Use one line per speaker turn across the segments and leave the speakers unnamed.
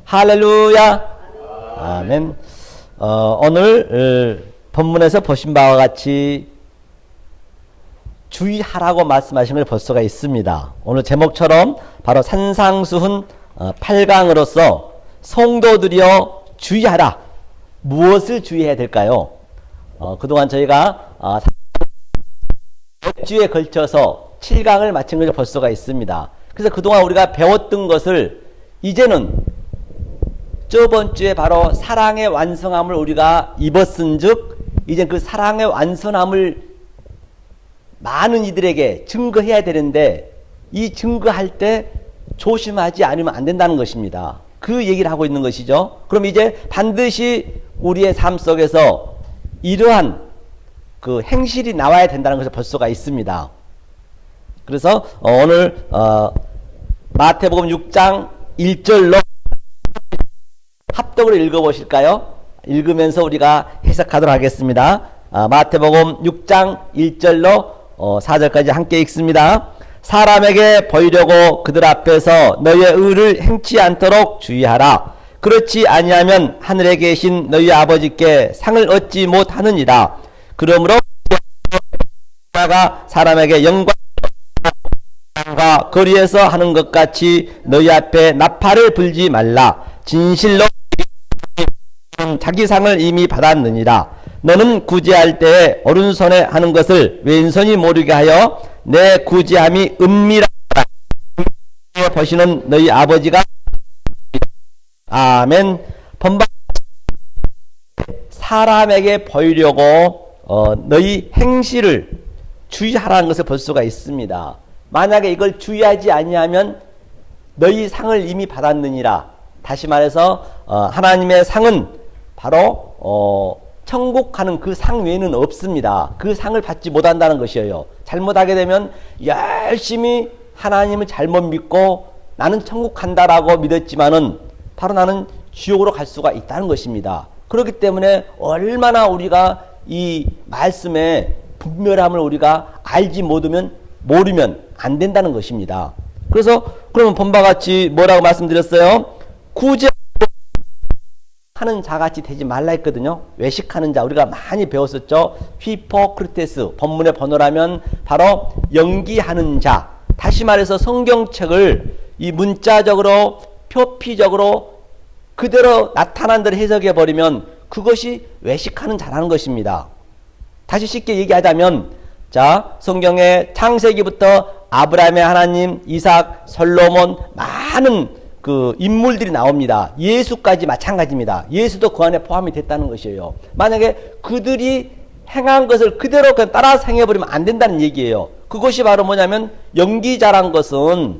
할렐루야. 아멘. 오늘 본문에서 보신 바와 같이 주의하라고 말씀하신 걸 볼 수가 있습니다. 오늘 제목처럼 바로 산상수훈 8강으로서 성도들이여 주의하라. 무엇을 주의해야 될까요? 그동안 저희가 몇 주에 걸쳐서 7강을 마친 것을 볼 수가 있습니다. 그래서 그동안 우리가 배웠던 것을 이제는 저번 주에 바로 사랑의 완성함을 우리가 입었은 즉 이제 그 사랑의 완성함을 많은 이들에게 증거해야 되는데 이 증거할 때 조심하지 않으면 안 된다는 것입니다. 그 얘기를 하고 있는 것이죠. 그럼 이제 반드시 우리의 삶 속에서 이러한 그 행실이 나와야 된다는 것을 볼 수가 있습니다. 그래서 오늘 마태복음 6장 1절로 합독으로 읽어보실까요? 읽으면서 우리가 해석하도록 하겠습니다. 마태복음 6장 1절로 4절까지 함께 읽습니다. 사람에게 보이려고 그들 앞에서 너희의 의를 행치 않도록 주의하라. 그렇지 아니하면 하늘에 계신 너희 아버지께 상을 얻지 못하느니라. 그러므로 나가 사람에게 영광과 거리에서 하는 것 같이 너희 앞에 나팔을 불지 말라. 진실로 자기 상을 이미 받았느니라. 너는 구제할 때에 오른손에 하는 것을 왼손이 모르게 하여 내 구제함이 은밀하다 보시는 너희 아버지가 아멘. 본방 사람에게 보이려고 너희 행실을 주의하라는 것을 볼 수가 있습니다. 만약에 이걸 주의하지 아니하면 너희 상을 이미 받았느니라. 다시 말해서 하나님의 상은 바로 천국 가는 그 상 외에는 없습니다. 그 상을 받지 못한다는 것이에요. 잘못하게 되면 열심히 하나님을 잘못 믿고 나는 천국 간다라고 믿었지만은 바로 나는 지옥으로 갈 수가 있다는 것입니다. 그렇기 때문에 얼마나 우리가 이 말씀의 분별함을 우리가 알지 모르면 안 된다는 것입니다. 그래서 그러면 본바 같이 뭐라고 말씀드렸어요? 구제 하는 자같이 되지 말라 했거든요. 외식하는 자 우리가 많이 배웠었죠. 히포크리테스 본문의 번호라면 바로 연기하는 자. 다시 말해서 성경책을 이 문자적으로 표피적으로 그대로 나타난 대로 해석해 버리면 그것이 외식하는 자라는 것입니다. 다시 쉽게 얘기하자면 자 성경의 창세기부터 아브라함의 하나님, 이삭, 솔로몬 많은 그 인물들이 나옵니다. 예수까지 마찬가지입니다. 예수도 그 안에 포함이 됐다는 것이에요. 만약에 그들이 행한 것을 그대로 그냥 따라서 행해버리면 안 된다는 얘기예요. 그것이 바로 뭐냐면 연기자란 것은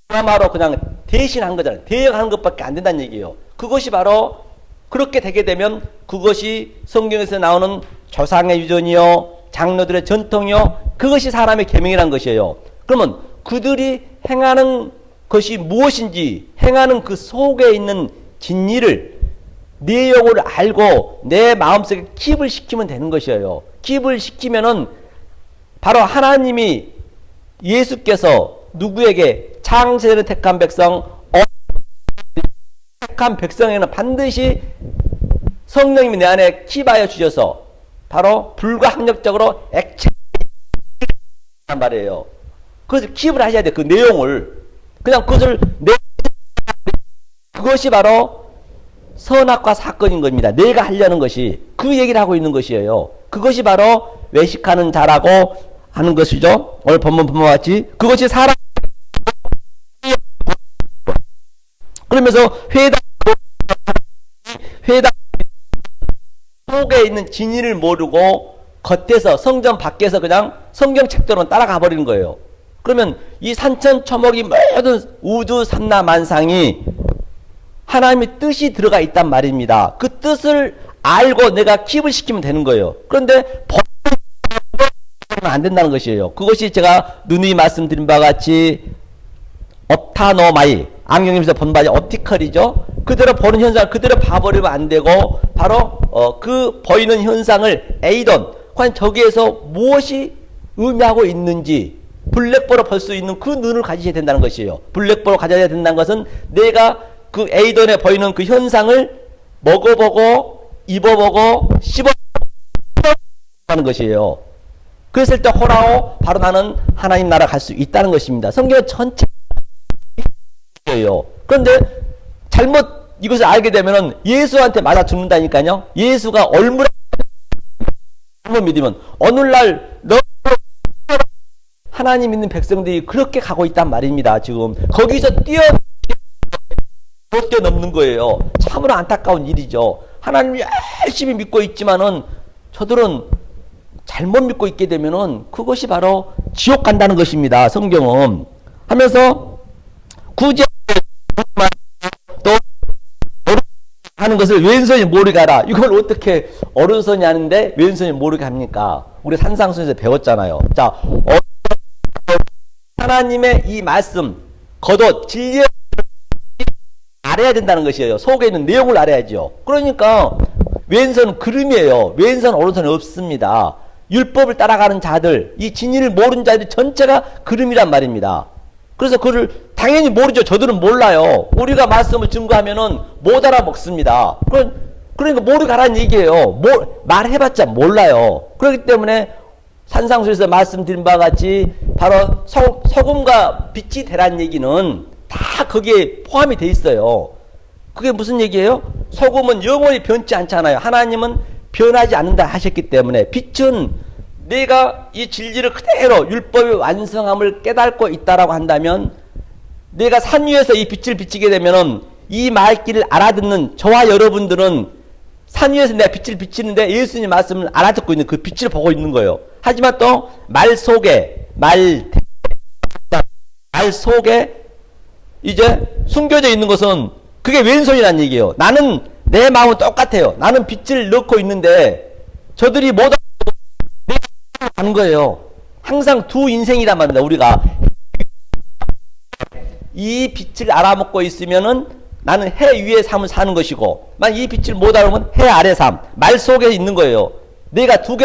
드라마로 그냥 대신한 거잖아요. 대역하는 것밖에 안 된다는 얘기예요. 그것이 바로 그렇게 되게 되면 그것이 성경에서 나오는 조상의 유전이요 장로들의 전통이요 그것이 사람의 계명이란 것이에요. 그러면 그들이 행하는 것이 무엇인지 행하는 그 속에 있는 진리를 내용을 알고 내 마음속에 킵을 시키면 되는 것이에요. 킵을 시키면은 바로 하나님이 예수께서 누구에게 창세를 택한 백성 택한 백성에는 반드시 성령님이 내 안에 킵하여 주셔서 바로 불가항력적으로 액체 한 말이에요. 그래서 킵을 하셔야 돼. 그 내용을 그냥 그것을 그것이 바로 선악과 사건인 겁니다. 내가 하려는 것이 그 얘기를 하고 있는 것이에요. 그것이 바로 외식하는 자라고 하는 것이죠. 오늘 본문 같이 그것이 사람 그러면서 회당 속에 있는 진리를 모르고 겉에서 성전 밖에서 그냥 성경책대로 따라가 버리는 거예요. 그러면 이 산천초목이 모든 우주 삼라만상이 하나님의 뜻이 들어가 있단 말입니다. 그 뜻을 알고 내가 킵을 시키면 되는 거예요. 그런데 안 된다는 것이에요. 그것이 제가 누누이 말씀드린 바와 같이 옵타노마이 안경에서 본 바지 옵티컬이죠. 그대로 보는 현상을 그대로 봐버리면 안 되고 바로 그 보이는 현상을 에이돈 과연 저기에서 무엇이 의미하고 있는지 블랙볼을 볼 수 있는 그 눈을 가지셔야 된다는 것이에요. 블랙볼을 가져야 된다는 것은 내가 그 A돈에 보이는 그 현상을 먹어보고 입어보고 씹어보고 하는 것이에요. 그랬을 때 호라오 바로 나는 하나님 나라 갈 수 있다는 것입니다. 성경은 전체예요. 그런데 잘못 이것을 알게 되면은 예수한테 맞아 죽는다니까요. 예수가 얼마나 잘못 믿으면 오늘날 너 하나님 믿는 백성들이 그렇게 가고 있단 말입니다. 지금 거기서 뛰어넘는 거예요. 참으로 안타까운 일이죠. 하나님 열심히 믿고 있지만은 저들은 잘못 믿고 있게 되면은 그것이 바로 지옥 간다는 것입니다. 성경은 하면서 구제 또 하는 것을 왼손이 모르게 하라. 이걸 어떻게 오른손이 하는데 왼손이 모르게 합니까? 우리 산상수에서 배웠잖아요. 자, 하나님의 이 말씀, 겉옷, 진리를 알아야 된다는 것이에요. 속에 있는 내용을 알아야죠. 그러니까 왼손은 그림이에요. 왼손, 오른손이 없습니다. 율법을 따라가는 자들, 이 진리를 모르는 자들 전체가 그림이란 말입니다. 그래서 그를 당연히 모르죠. 저들은 몰라요. 우리가 말씀을 증거하면은 못 알아먹습니다. 그러니까 모르게 하라는 얘기예요. 말해봤자 몰라요. 그렇기 때문에 산상수에서 말씀드린 바와 같이 바로 소금과 빛이 되라는 얘기는 다 거기에 포함이 돼 있어요. 그게 무슨 얘기예요? 소금은 영원히 변치 않잖아요. 하나님은 변하지 않는다 하셨기 때문에 빛은 내가 이 진리를 그대로 율법의 완성함을 깨닫고 있다라고 한다면 내가 산 위에서 이 빛을 비치게 되면은 이 말귀를 알아듣는 저와 여러분들은 산 위에서 내가 빛을 비치는데 예수님 말씀을 알아듣고 있는 그 빛을 보고 있는 거예요. 하지만 또 말 속에 이제 숨겨져 있는 것은 그게 왼손이라는 얘기예요. 나는 내 마음은 똑같아요. 나는 빛을 넣고 있는데 저들이 못 하는 거예요. 항상 두 인생이란 말입니다. 우리가 이 빛을 알아먹고 있으면은 나는 해 위의 삶을 사는 것이고, 만약 이 빛을 못 알아보면 해 아래 삶, 말 속에 있는 거예요. 내가 두 개,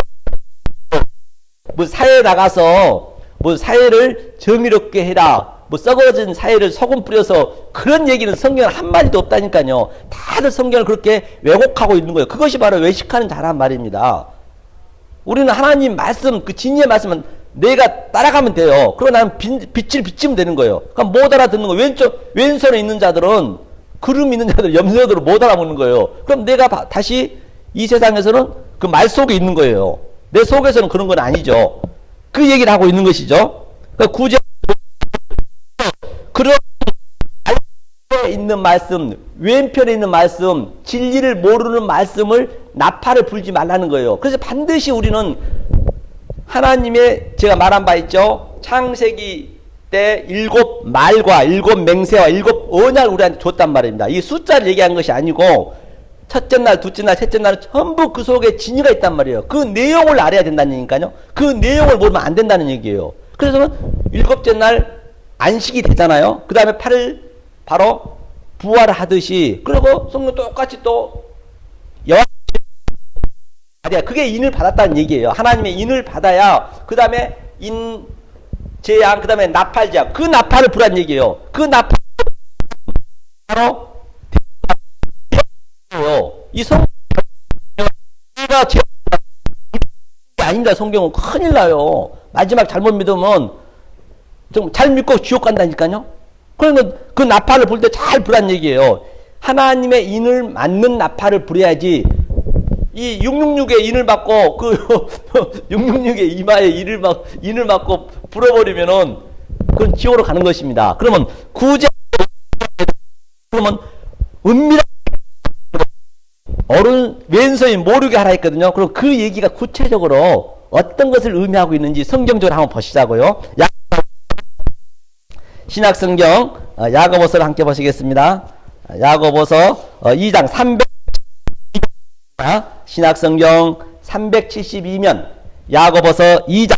뭐 사회에 나가서 뭐 사회를 정의롭게 해라, 뭐 썩어진 사회를 소금 뿌려서 그런 얘기는 성경에 한마디도 없다니까요. 다들 성경을 그렇게 왜곡하고 있는 거예요. 그것이 바로 외식하는 자란 말입니다. 우리는 하나님 말씀, 그 진리의 말씀은 내가 따라가면 돼요. 그러고 나는 빛을 비치면 되는 거예요. 그러니까 못 알아듣는 거. 왼손에 있는 자들은, 그름 있는 자들, 염소들은 못 알아먹는 거예요. 그럼 내가 다시 이 세상에서는 그 말 속에 있는 거예요. 내 속에서는 그런 건 아니죠. 그 얘기를 하고 있는 것이죠. 그러니까 구제, 그런 왼편에 있는 말씀, 왼편에 있는 말씀, 진리를 모르는 말씀을 나팔을 불지 말라는 거예요. 그래서 반드시 우리는 하나님의, 제가 말한 바 있죠. 창세기 때 7말과 7맹세와 7언약을 우리한테 줬단 말입니다. 이 숫자를 얘기한 것이 아니고 첫째 날, 둘째 날, 셋째 날은 전부 그 속에 진리가 있단 말이에요. 그 내용을 알아야 된다는 얘기니까요. 그 내용을 모르면 안 된다는 얘기예요. 그래서 7째 날 안식이 되잖아요. 그 다음에 8일 바로 부활을 하듯이, 그리고 성령 똑같이 또 그게 인을 받았다는 얘기예요. 하나님의 인을 받아야 그 다음에 재앙, 그 다음에 나팔재앙, 그 나팔을 부란 얘기예요. 그 나팔 바로 이 성경이 아닙니다. 성경은 큰일 나요. 마지막 잘못 믿으면 좀 잘 믿고 지옥 간다니까요. 그러면 그 나팔을 불 때 잘 부란 얘기예요. 하나님의 인을 맞는 나팔을 부려야지. 이 666의 인을 받고 그 666의 이마에 인을 맞고 불어버리면은 그건 지옥으로 가는 것입니다. 그러면 그러면 은밀한 왼손이 모르게 하라 했거든요. 그럼 그 얘기가 구체적으로 어떤 것을 의미하고 있는지 성경적으로 한번 보시자고요. 신약성경 야고보서를 함께 보시겠습니다. 야고보서 2장 300 신약성경 372면 야고보서 2장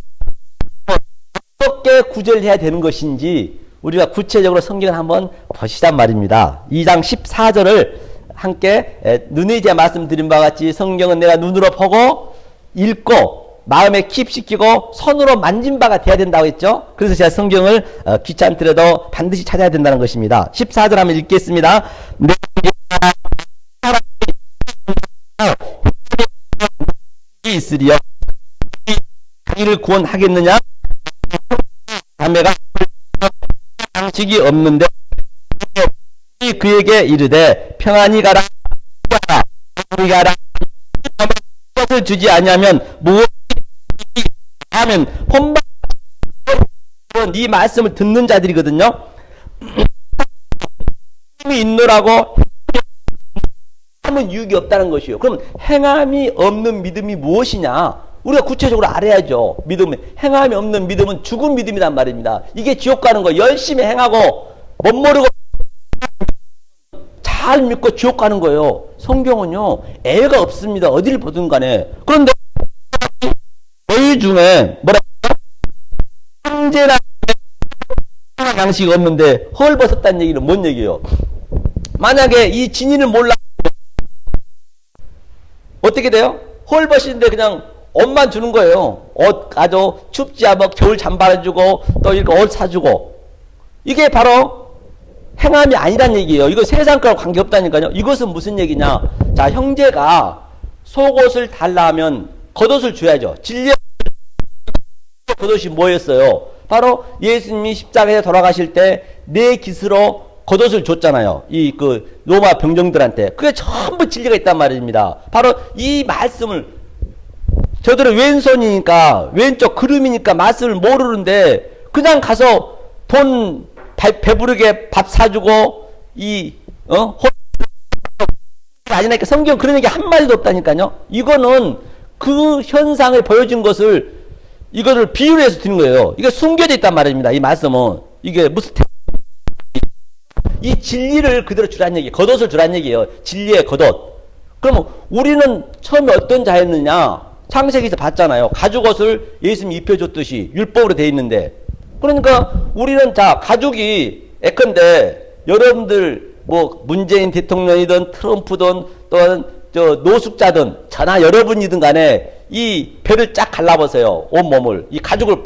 어떻게 구절해야 되는 것인지 우리가 구체적으로 성경을 한번 보시단 말입니다. 2장 14절을 함께 눈에 이제 말씀드린 바와 같이 성경은 내가 눈으로 보고 읽고 마음에 킵시키고 손으로 만진 바가 돼야 된다고 했죠. 그래서 제가 성경을 귀찮더라도 반드시 찾아야 된다는 것입니다. 14절 한번 읽겠습니다. 있으리요. 자기를 구원하겠느냐? 자매가 방식이 없는데 그에게 이르되 평안히 가라. 가라. 것을 주지 않으면 무엇 하면 본방 이 말씀을 듣는 자들이거든요. 힘이 있노라고 하면 유익이 없다는 것이요. 그럼 행함이 없는 믿음이 무엇이냐? 우리가 구체적으로 알아야죠. 믿음, 행함이 없는 믿음은 죽은 믿음이란 말입니다. 이게 지옥 가는 거 열심히 행하고 못 모르고 잘 믿고 지옥 가는 거예요. 성경은요 애가 없습니다. 어디를 보든 간에. 그런데 너희 중에 뭐라 형제나 양식이 없는데 헐벗었다는 얘기는 뭔 얘기예요? 만약에 이 진리를 몰라 어떻게 돼요? 헐벗인데 그냥 옷만 주는 거예요. 옷 아주 춥지 않아 겨울 잠바 해주고 또 이렇게 옷 사주고. 이게 바로 행함이 아니란 얘기예요. 이거 세상 거랑 관계없다니까요. 이것은 무슨 얘기냐? 자, 형제가 속옷을 달라 하면 겉옷을 줘야죠. 진리의 겉옷이 뭐였어요? 바로 예수님이 십자가에 돌아가실 때 내 깃으로 겉옷을 줬잖아요. 이 그 로마 병정들한테. 그게 전부 진리가 있단 말입니다. 바로 이 말씀을 저들은 왼손이니까 왼쪽 그름이니까 말씀을 모르는데 그냥 가서 돈 배부르게 밥 사주고 아니니까 성경 그런 얘기 한마디도 없다니까요. 이거는 그 현상을 보여준 것을 이거를 비유를 해서 드는 거예요. 이게 숨겨져 있단 말입니다. 이 말씀은 이게 무슨 이 진리를 그대로 주란 얘기, 겉옷을 주란 얘기예요. 진리의 겉옷. 그러면 우리는 처음에 어떤 자였느냐? 창세기에서 봤잖아요. 가죽옷을 예수님이 입혀줬듯이 율법으로 돼 있는데. 그러니까 우리는 자 가죽이 예컨대 여러분들 뭐 문재인 대통령이든 트럼프든 또는 저 노숙자든 저나 여러분이든 간에 이 배를 쫙 갈라보세요. 온몸을 이 가죽을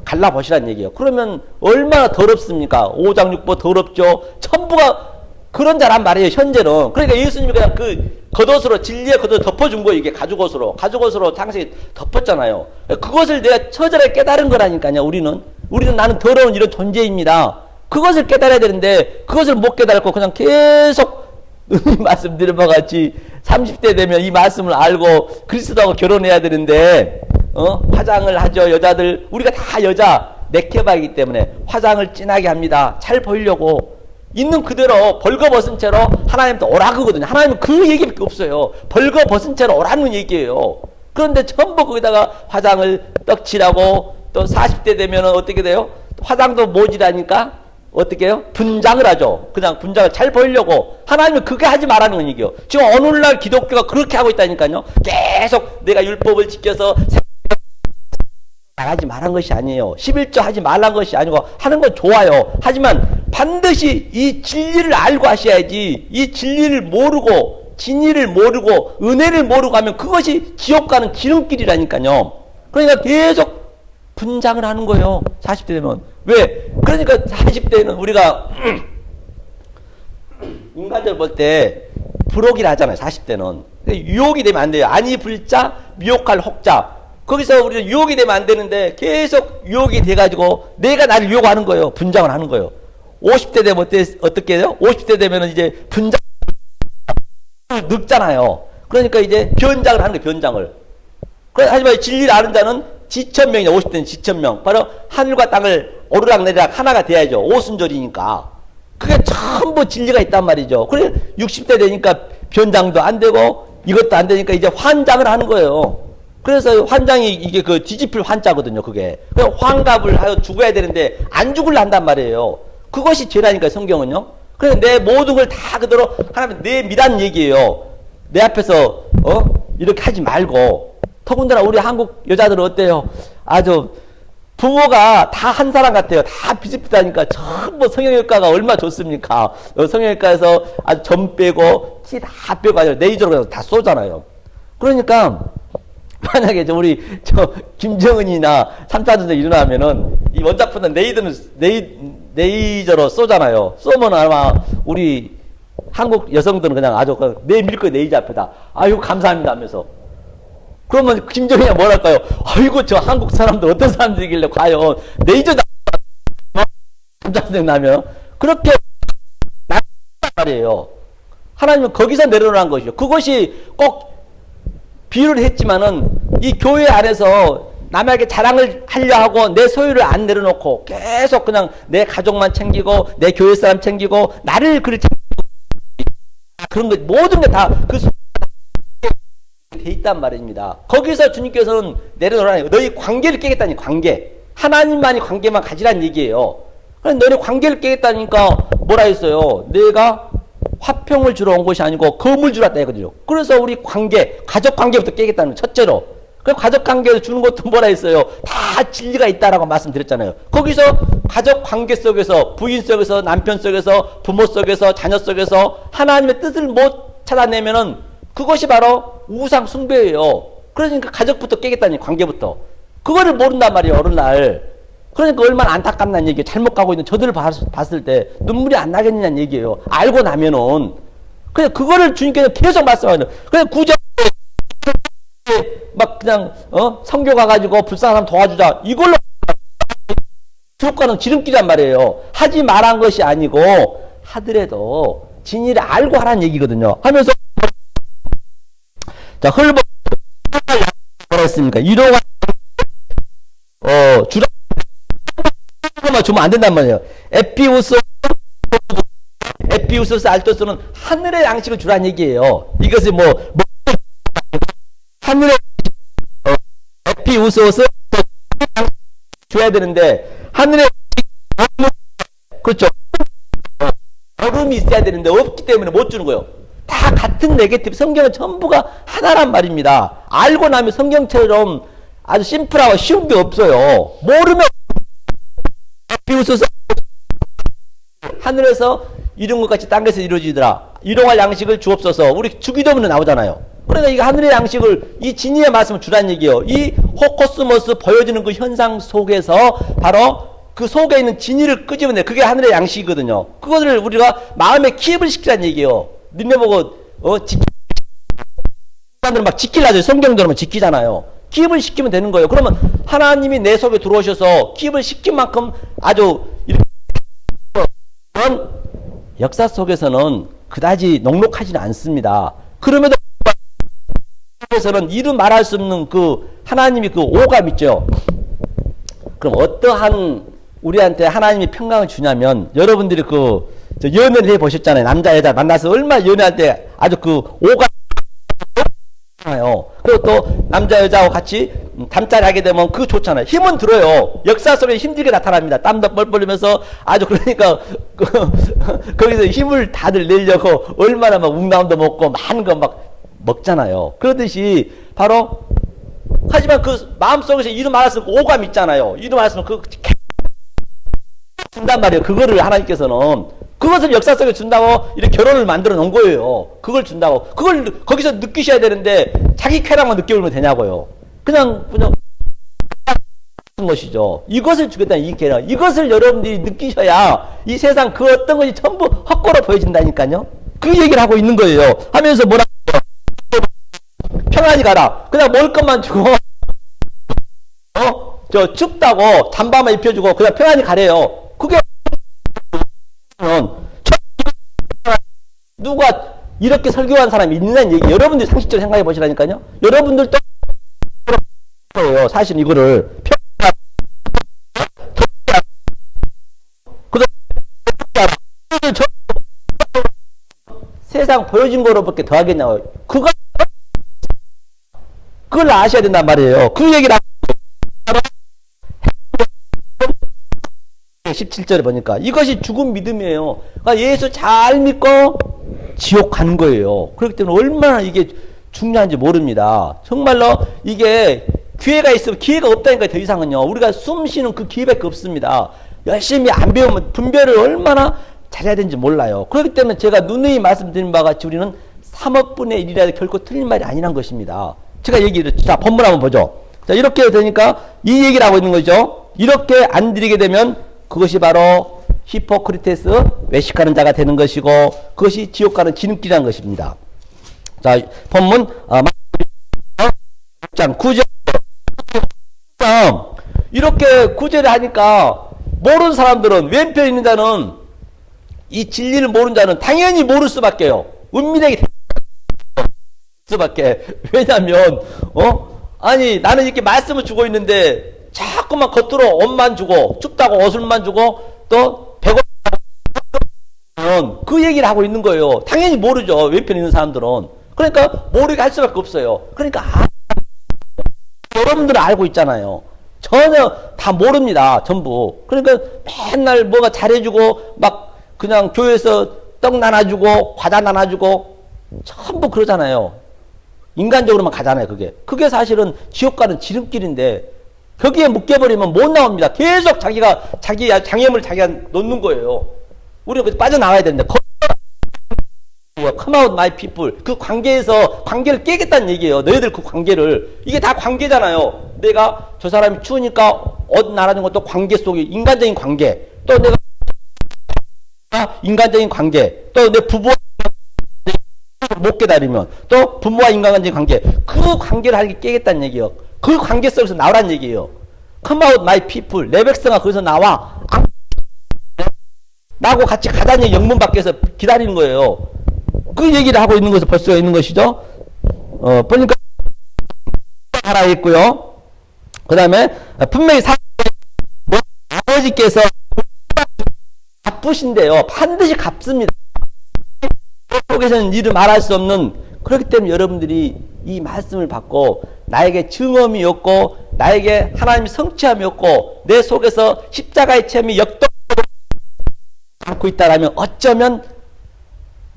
갈라보시란 얘기예요. 그러면 얼마나 더럽습니까? 오장육부 더럽죠. 전부가 그런 자란 말이에요. 현재는. 그러니까 예수님이 그냥 그 겉옷으로 진리의 겉옷을 덮어준 거예요. 이게 가죽옷으로 창세기 덮었잖아요. 그것을 내가 처절하게 깨달은 거라니까요. 우리는 나는 더러운 이런 존재입니다. 그것을 깨달아야 되는데 그것을 못 깨달고 그냥 계속 말씀드린 바와 같이 30대 되면 이 말씀을 알고 그리스도하고 결혼해야 되는데 화장을 하죠. 여자들 우리가 다 여자 네케바이기 때문에 화장을 진하게 합니다. 잘 보이려고 있는 그대로 벌거벗은 채로 하나님한테 오라 그거든요. 하나님은 그 얘기밖에 없어요. 벌거벗은 채로 오라는 얘기예요. 그런데 전부 거기다가 화장을 떡칠하고 또 40대 되면 어떻게 돼요? 화장도 모질하니까 어떻게 해요? 분장을 하죠. 그냥 분장을 잘 보이려고. 하나님은 그게 하지 말라는 얘기예요. 지금 오늘날 기독교가 그렇게 하고 있다니까요. 계속 내가 율법을 지켜서 나가지 말한 것이 아니에요. 11조 하지 말란 것이 아니고 하는 건 좋아요. 하지만 반드시 이 진리를 알고 하셔야지. 이 진리를 모르고 진리를 모르고 은혜를 모르고 하면 그것이 지옥 가는 지름길이라니까요. 그러니까 계속 분장을 하는 거예요. 40대 되면. 왜? 그러니까 40대는 우리가 인간적으로 볼 때 불혹이라 하잖아요. 40대는. 유혹이 되면 안 돼요. 아니 불자 미혹할 혹자. 거기서 우리는 유혹이 되면 안 되는데 계속 유혹이 돼가지고 내가 나를 유혹하는 거예요. 분장을 하는 거예요. 50대 되면 어떻게 해요? 50대 되면 이제 분장 늙잖아요. 그러니까 이제 변장을 하는 거예요. 변장을. 하지만 진리를 아는 자는 지천명이냐. 50대는 지천명. 바로 하늘과 땅을 오르락내리락 하나가 돼야죠. 오순절이니까. 그게 전부 진리가 있단 말이죠. 그래 60대 되니까 변장도 안 되고 이것도 안 되니까 이제 환장을 하는 거예요. 그래서 환장이 이게 그 뒤집힐 환자거든요. 그게. 그냥 환갑을 하여 죽어야 되는데 안 죽으려 한단 말이에요. 그것이 죄라니까 성경은요. 그래서 내 모든 걸 다 그대로 하나님 내 미란 얘기예요. 내 앞에서 이렇게 하지 말고. 더군다나 우리 한국 여자들은 어때요? 아주 부모가 다 한 사람 같아요. 다 비슷비슷하니까 전부 성형외과가 얼마나 좋습니까? 성형외과에서 아주 점 빼고 티 다 빼고 아주 레이저로 다 쏘잖아요. 그러니까 만약에 우리 김정은이나 3차 전쟁 일어나면은 이 원자포는 레이저로 쏘잖아요. 쏘면 아마 우리 한국 여성들은 그냥 아주 내밀 거 레이저 앞에다 아유 감사합니다 하면서 그러면 김정은이가 뭐랄까요? 아이고 저 한국 사람들 어떤 사람들이길래 과연 레이저 전쟁 나면 그렇게 난 말이에요. 하나님은 거기서 내려놓은 것이죠. 그것이 꼭 비유를 했지만은 이 교회 안에서 남에게 자랑을 하려 하고 내 소유를 안 내려놓고 계속 그냥 내 가족만 챙기고 내 교회 사람 챙기고 나를 그렇게 그런 것 모든 게 다 그 돼 있단 말입니다. 거기서 주님께서는 내려놓으라는 너희 관계를 깨겠다니 관계 하나님만이 관계만 가지란 얘기예요. 너네 관계를 깨겠다니까 뭐라 했어요? 내가 화평을 주러 온 것이 아니고 검을 주러 왔다 했거든요. 그래서 우리 관계, 가족 관계부터 깨겠다는 첫째로. 그 가족 관계를 주는 것도 뭐라 했어요? 다 진리가 있다라고 말씀드렸잖아요. 거기서 가족 관계 속에서 부인 속에서 남편 속에서 부모 속에서 자녀 속에서 하나님의 뜻을 못 찾아내면은 그것이 바로 우상 숭배예요. 그러니까 가족부터 깨겠다니 관계부터. 그거를 모른단 말이에요. 어느 날. 그러니까 얼마나 안타깝다는 얘기예요. 잘못 가고 있는 저들을 봤을 때 눈물이 안 나겠느냐는 얘기예요. 알고 나면은. 그냥 그거를 주님께서 계속 말씀하는 그냥 구절 막 그냥 성교 가가지고 불쌍한 사람 도와주자 이걸로 효과는 지름길이란 말이에요. 하지 말한 것이 아니고 하더라도 진리를 알고 하라는 얘기거든요. 하면서 자 헐벗 뭐라 했습니까? 위로가 주라 만 주면 안 된단 말이에요. 에피우스 알토스는 하늘의 양식을 주라는 얘기예요. 이것이 하늘의 에피우스 줘야 되는데 하늘의 그렇죠. 얼음이 있어야 되는데 없기 때문에 못 주는 거예요. 다 같은 네게티브 성경은 전부가 하나란 말입니다. 알고 나면 성경처럼 아주 심플하고 쉬운 게 없어요. 모르면 에피우스 하늘에서 이룬 것 같이 땅에서 이루어지더라. 일용할 양식을 주옵소서. 우리 주기도문에 나오잖아요. 그러니까 이 하늘의 양식을 이 진리의 말씀을 주라는 얘기예요. 이 호코스모스 보여지는 그 현상 속에서 바로 그 속에 있는 진리를 끄집어내. 그게 하늘의 양식이거든요. 그것을 우리가 마음에 기입을 시키라는 얘기예요. 니네 보고 사람들은 막 지키려 하죠. 성경 들으면 지키잖아요. 기입을 시키면 되는 거예요. 그러면 하나님이 내 속에 들어오셔서 기입을 시킨 만큼 아주 이런 역사 속에서는 그다지 녹록하지는 않습니다. 그럼에도 속에서는 이루 말할 수 없는 그 하나님이 그 오감 있죠. 그럼 어떠한 우리한테 하나님이 평강을 주냐면 여러분들이 연애를 해 보셨잖아요. 남자 여자 만나서 얼마나 연애할 때 아주 그 오감 그리고 또 남자 여자하고 같이 잠자리 하게 되면 그거 좋잖아요. 힘은 들어요. 역사 속에 힘들게 나타납니다. 땀도 뻘뻘 흘리면서 아주 그러니까 거기서 힘을 다들 내려고 얼마나 막 웅나움도 먹고 많은 거 막 먹잖아요. 그러듯이 바로 하지만 그 마음속에서 이루 말했을 오감 있잖아요. 이루 말했으면 그 준단 말이에요. 그거를 하나님께서는 그것을 역사 속에 준다고 이렇게 결혼을 만들어 놓은 거예요. 그걸 준다고. 그걸 거기서 느끼셔야 되는데 자기 쾌락만 느껴보면 되냐고요. 그냥 것이죠. 이것을 주겠다는 이 쾌락. 이것을 여러분들이 느끼셔야 이 세상 그 어떤 것이 전부 헛거로 보여진다니까요. 그 얘기를 하고 있는 거예요. 하면서 뭐라고 평안히 가라. 그냥 먹을 것만 주고 춥다고 잠바만 입혀주고 그냥 평안히 가래요. 그게 누가 이렇게 설교한 사람이 있느냐는 얘기. 여러분들이 상식적으로 생각해 보시라니까요. 여러분들도 거예요. 사실 이거를 세상 보여진 거로밖에 더 하겠냐고. 그걸 아셔야 된단 말이에요. 그 얘기를 17절에 보니까 이것이 죽은 믿음이에요. 그러니까 예수 잘 믿고 지옥 가는 거예요. 그렇기 때문에 얼마나 이게 중요한지 모릅니다. 정말로 이게 기회가 있으면 기회가 없다니까 더 이상은요. 우리가 숨 쉬는 그 기회밖에 없습니다. 열심히 안 배우면 분별을 얼마나 잘해야 되는지 몰라요. 그렇기 때문에 제가 누누이 말씀드린 바와 같이 우리는 3억분의 1이라도 결코 틀린 말이 아니란 것입니다. 제가 얘기를, 자, 본문 한번 보죠. 자, 이렇게 되니까 이 얘기를 하고 있는 거죠. 이렇게 안 드리게 되면 그것이 바로 히포크리테스 외식하는 자가 되는 것이고, 그것이 지옥 가는 지름길이라는 것입니다. 자, 본문, 6장 9절. 이렇게 구제를 하니까 모르는 사람들은, 왼편에 있는 자는, 이 진리를 모르는 자는 당연히 모를 수밖에요. 은밀하게 수밖에. 왜냐면 아니 나는 이렇게 말씀을 주고 있는데 자꾸만 겉으로 옷만 주고 춥다고 옷을만 주고 또 배고프면 그 얘기를 하고 있는 거예요. 당연히 모르죠. 왼편에 있는 사람들은. 그러니까 모르게 할 수밖에 없어요. 그러니까 여러분들은 알고 있잖아요. 전혀 다 모릅니다. 전부. 그러니까 맨날 뭐가 잘해주고 막 그냥 교회에서 떡 나눠주고 과자 나눠주고 전부 그러잖아요. 인간적으로만 가잖아요. 그게 사실은 지옥 가는 지름길인데 거기에 묶여버리면 못 나옵니다. 계속 자기가 자기 장애물을 자기가 놓는 거예요. 우리는 그래서 빠져나와야 되는데 come out my people, 그 관계에서 관계를 깨겠다는 얘기예요. 너희들 그 관계를. 이게 다 관계잖아요. 내가 저 사람이 추우니까 옷 나눠준 것도 관계 속에 인간적인 관계, 또 내가 인간적인 관계, 또 내 부부와 못 깨달으면 또 부모와 인간적인 관계, 그 관계를 하게 깨겠다는 얘기예요. 그 관계 속에서 나오라는 얘기예요. Come out my people, 내 백성아 거기서 나와. 나하고 같이 가자니 영문 밖에서 기다리는 거예요. 그 얘기를 하고 있는 것을 볼 수가 있는 것이죠. 보니까 하라 했고요. 그 다음에 분명히 아버지께서 갚으신데요. 반드시 갚습니다. 속에서는 이를 말할 수 없는, 그렇기 때문에 여러분들이 이 말씀을 받고 나에게 증언이 없고 나에게 하나님의 성취함이 없고 내 속에서 십자가의 체험이 역동적으로 않고 있다라면 어쩌면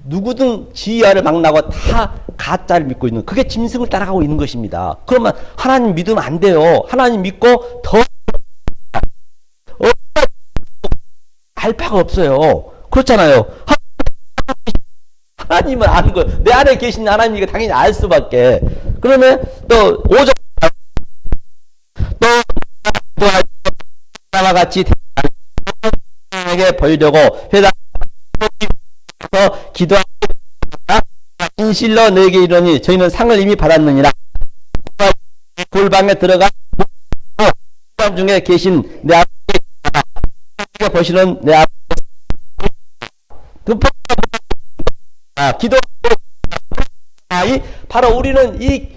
누구든 지혜를 망라고 다 가짜를 믿고 있는, 그게 짐승을 따라가고 있는 것입니다. 그러면 하나님 믿으면 안 돼요. 하나님 믿고 더 알파가 없어요. 그렇잖아요. 하나님은 아는 거예요. 내 안에 계신 하나님이니까 당연히 알 수밖에. 그러면 또 5절 또 나와 같이 에게 보이려고 회당에서 기도하고 진실로 너에게 이르니 저희는 상을 이미 받았느니라. 골방에 들어가 골방 중에 계신 내 아버지가 보시는 내 아버지 기도 바로 우리는 이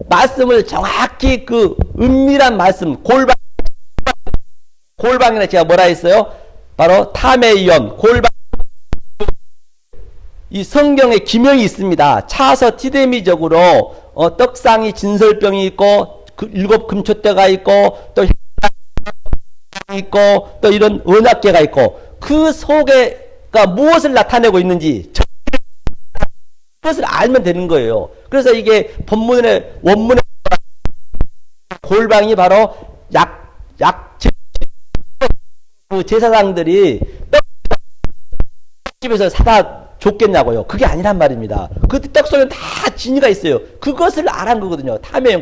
말씀을 정확히 그 은밀한 말씀 골방이나 제가 뭐라 했어요? 바로 탐의위원 골방. 이 성경에 기명이 있습니다. 차서 티데미적으로 떡상이 진설병이 있고 그 7 금초대가 있고 또 있고 또 이런 은학계가 있고 그 속에가 무엇을 나타내고 있는지 그것을 알면 되는 거예요. 그래서 이게 본문의 원문의 골방이 바로 그 제사장들이 떡집에서 사다 줬겠냐고요. 그게 아니란 말입니다. 그 떡 속에 다 진리가 있어요. 그것을 알한 거거든요. 탐해요,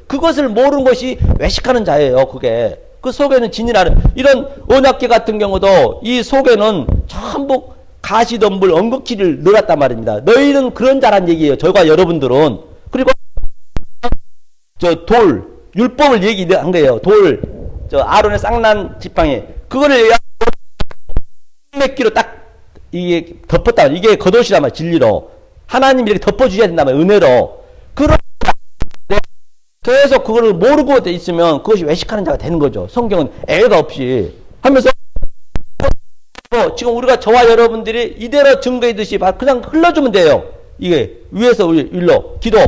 그것을 모르는 것이 외식하는 자예요. 그게. 그 속에는 진리라는, 이런 언약계 같은 경우도 이 속에는 전부 가시덤불, 엉겅퀴를 넣었단 말입니다. 너희는 그런 자란 얘기예요. 저와 여러분들은. 그리고 저 돌, 율법을 얘기한 거예요. 돌, 저 아론의 쌍난 지팡이. 그거를 몇 기로 딱 이게 덮었다. 이게 겉옷이란 말이야. 진리로. 하나님이 이렇게 덮어주셔야 된단 말이야. 은혜로. 그런 계속 그거를 모르고 돼 있으면 그것이 외식하는 자가 되는 거죠. 성경은 애가 없이 하면서 지금 우리가 저와 여러분들이 이대로 증거했듯이 그냥 흘러주면 돼요. 이게 위에서 일로 기도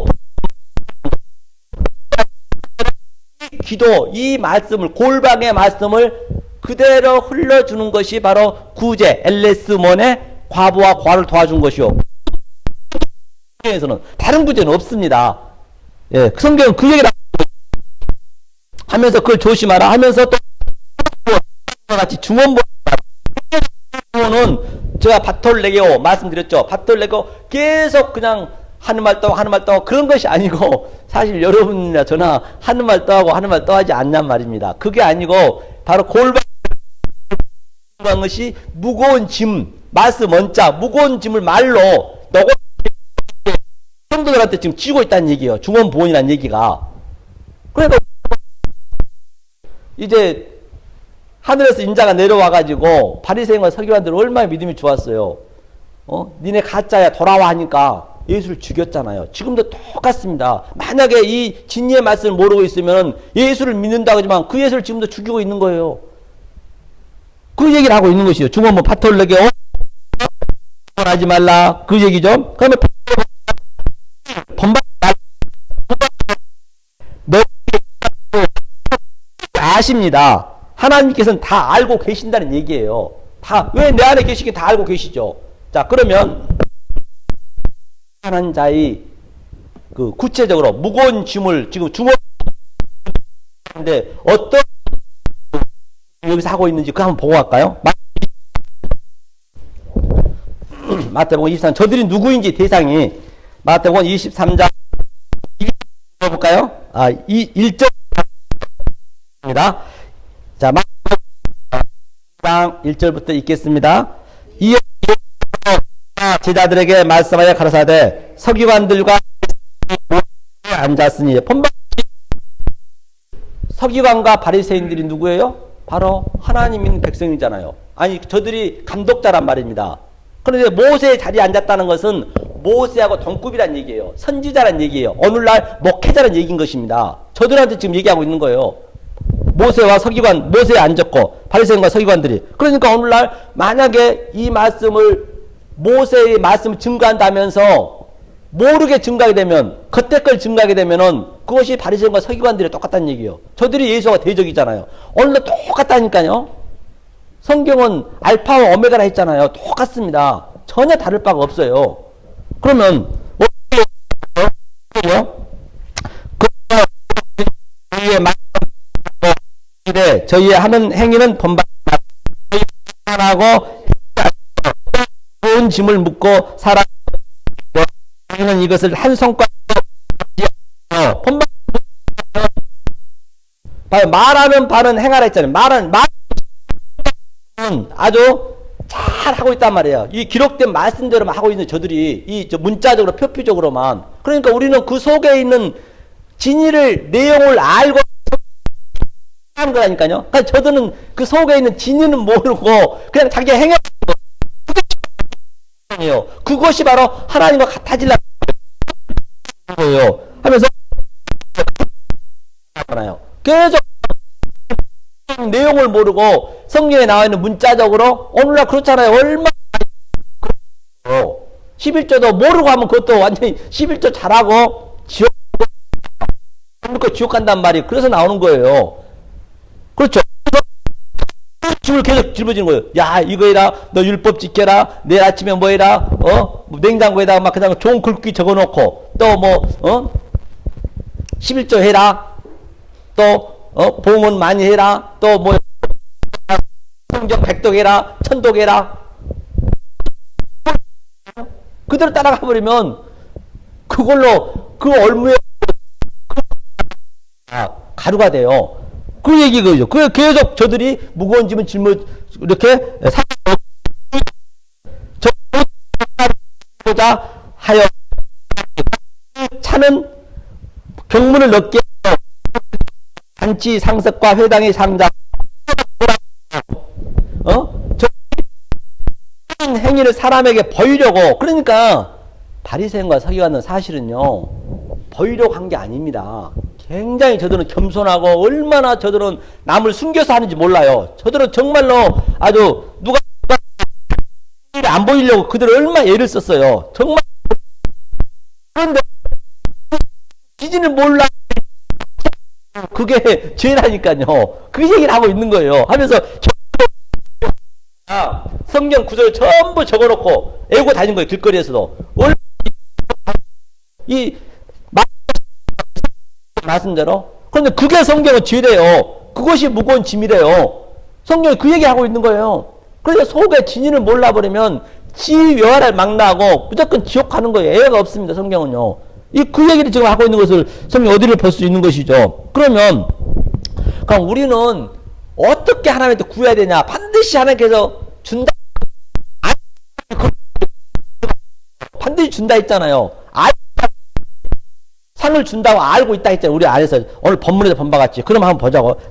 이 말씀을 골방의 말씀을 그대로 흘러주는 것이 바로 구제 엘레스몬의 과부와 과를 도와준 것이요. 성경에서는 다른 구제는 없습니다. 예, 성경은 그 얘기를 하면서 그걸 조심하라 하면서 또 같이 중원부는 제가 바톨레게오 말씀드렸죠. 바톨레게오 계속 그냥 하는 말 떠하고 하는 말 떠하고 그런 것이 아니고 사실 여러분이나 저나 하는 말 떠하고 하는 말 떠하지 않냔 말입니다. 그게 아니고 바로 골반 것이 무거운 짐, 말씀 원자, 무거운 짐을 말로 너고 성도들한테 지금 쥐고 있다는 얘기예요. 중원보원이라는 얘기가. 그러니까 이제 하늘에서 인자가 내려와가지고 바리새인과 서기관들은 얼마나 믿음이 좋았어요. 니네 가짜야 돌아와 하니까 예수를 죽였잖아요. 지금도 똑같습니다. 만약에 이 진리의 말씀을 모르고 있으면 예수를 믿는다고 하지만 그 예수를 지금도 죽이고 있는 거예요. 그 얘기를 하고 있는 것이요. 중원보 파톨에게 하지 말라 그 얘기죠. 그러면 번방 너 아십니다. 하나님께서는 다 알고 계신다는 얘기예요. 다 왜 내 안에 계시긴 다 알고 계시죠. 자 그러면 하는 자의 그 구체적으로 무거운 짐을 지금 중원인데 어떤 여기서 하고 있는지 그 한번 보고 갈까요? 마태복음 23장 저들이 누구인지 대상이 마태복음 23장 볼까요? 1절입니다. 자, 마태복음 1절부터 읽겠습니다. 이 제자들에게 말씀하여 가라사대 서기관들과 앉았으니 서기관과 바리새인들이 누구예요? 바로 하나님 있는 백성이잖아요. 아니 저들이 감독자란 말입니다. 그런데 모세의 자리에 앉았다는 것은 모세하고 동급이란 얘기예요. 선지자란 얘기예요. 오늘날 목회자란 얘기인 것입니다. 저들한테 지금 얘기하고 있는 거예요. 모세와 서기관, 모세에 앉았고 바리새인과 서기관들이. 그러니까 오늘날 만약에 이 말씀을 모세의 말씀을 증거한다면서 모르게 증거하게 되면 그때 걸 증거하게 되면은 그것이 바리새인과 서기관들이 똑같다는 얘기예요. 저들이 예수가 대적이잖아요. 오늘도 똑같다니까요. 성경은 알파와 오메가라 했잖아요. 똑같습니다. 전혀 다를 바가 없어요. 그러면 저희의 하는 행위는 번방하고 좋은 짐을 묻고 살아 우리는 이것을 한 손가락 말하는 바는 행하라 했잖아요. 말은 아주 잘 하고 있단 말이에요. 이 기록된 말씀대로만 하고 있는 저들이 이 문자적으로 표피적으로만. 그러니까 우리는 그 속에 있는 진리를 내용을 알고 하는 거라니까요. 그러니까 저들은 그 속에 있는 진리는 모르고 그냥 자기 행위 그것이 바로 하나님과 같아지려는 거예요. 하면서 계속 내용을 모르고 성경에 나와 있는 문자적으로 오늘날 그렇잖아요. 얼마나 11조도 모르고 하면 그것도 완전히 11조 잘하고 지옥 간단 말이 그래서 나오는 거예요. 그렇죠. 짐을 계속 짊어지는 거예요. 야 이거 해라, 너 율법 지켜라, 내일 아침에 뭐 해라, 냉장고에다가 막 그냥 좋은 글귀 적어놓고 또 11조 해라, 또 봉헌 많이 해라, 또 성경 백독해라, 천독해라. 그대로 따라가 버리면 그걸로 그 얼무에 가루가 돼요. 그 얘기 그죠. 그 계속 저들이 무거운 짐을 이렇게 보자 하여 차는 경문을 넣게 잔치 상석과 회당의 상자 저 행위를 사람에게 보이려고. 그러니까 바리새인과 서기관은 사실은요 보이려고 한 게 아닙니다. 굉장히 저들은 겸손하고 얼마나 저들은 남을 숨겨서 하는지 몰라요. 저들은 정말로 아주 누가 안 보이려고 그들 얼마나 애를 썼어요. 정말. 그런데 기진을 몰라. 그게 죄라니까요. 그 얘기를 하고 있는 거예요. 하면서 성경 구절을 전부 적어놓고 애고 다닌 거예요. 길거리에서도. 이 말씀대로. 그런데 그게 성경은 죄래요. 그것이 무거운 짐이래요. 성경이 그 얘기하고 있는 거예요. 그래서 속에 진리를 몰라버리면 지위여하를 망라하고 무조건 지옥 가는 거예요. 애가 없습니다. 성경은요. 그 얘기를 지금 하고 있는 것을 성경 어디를 볼 수 있는 것이죠. 그럼 우리는 어떻게 하나님한테 구해야 되냐? 반드시 하나님께서 준다. 반드시 준다 했잖아요. 상을 준다고 알고 있다 했잖아요. 우리 안에서 오늘 본문에서 본 바 같이. 그럼 한번 보자고.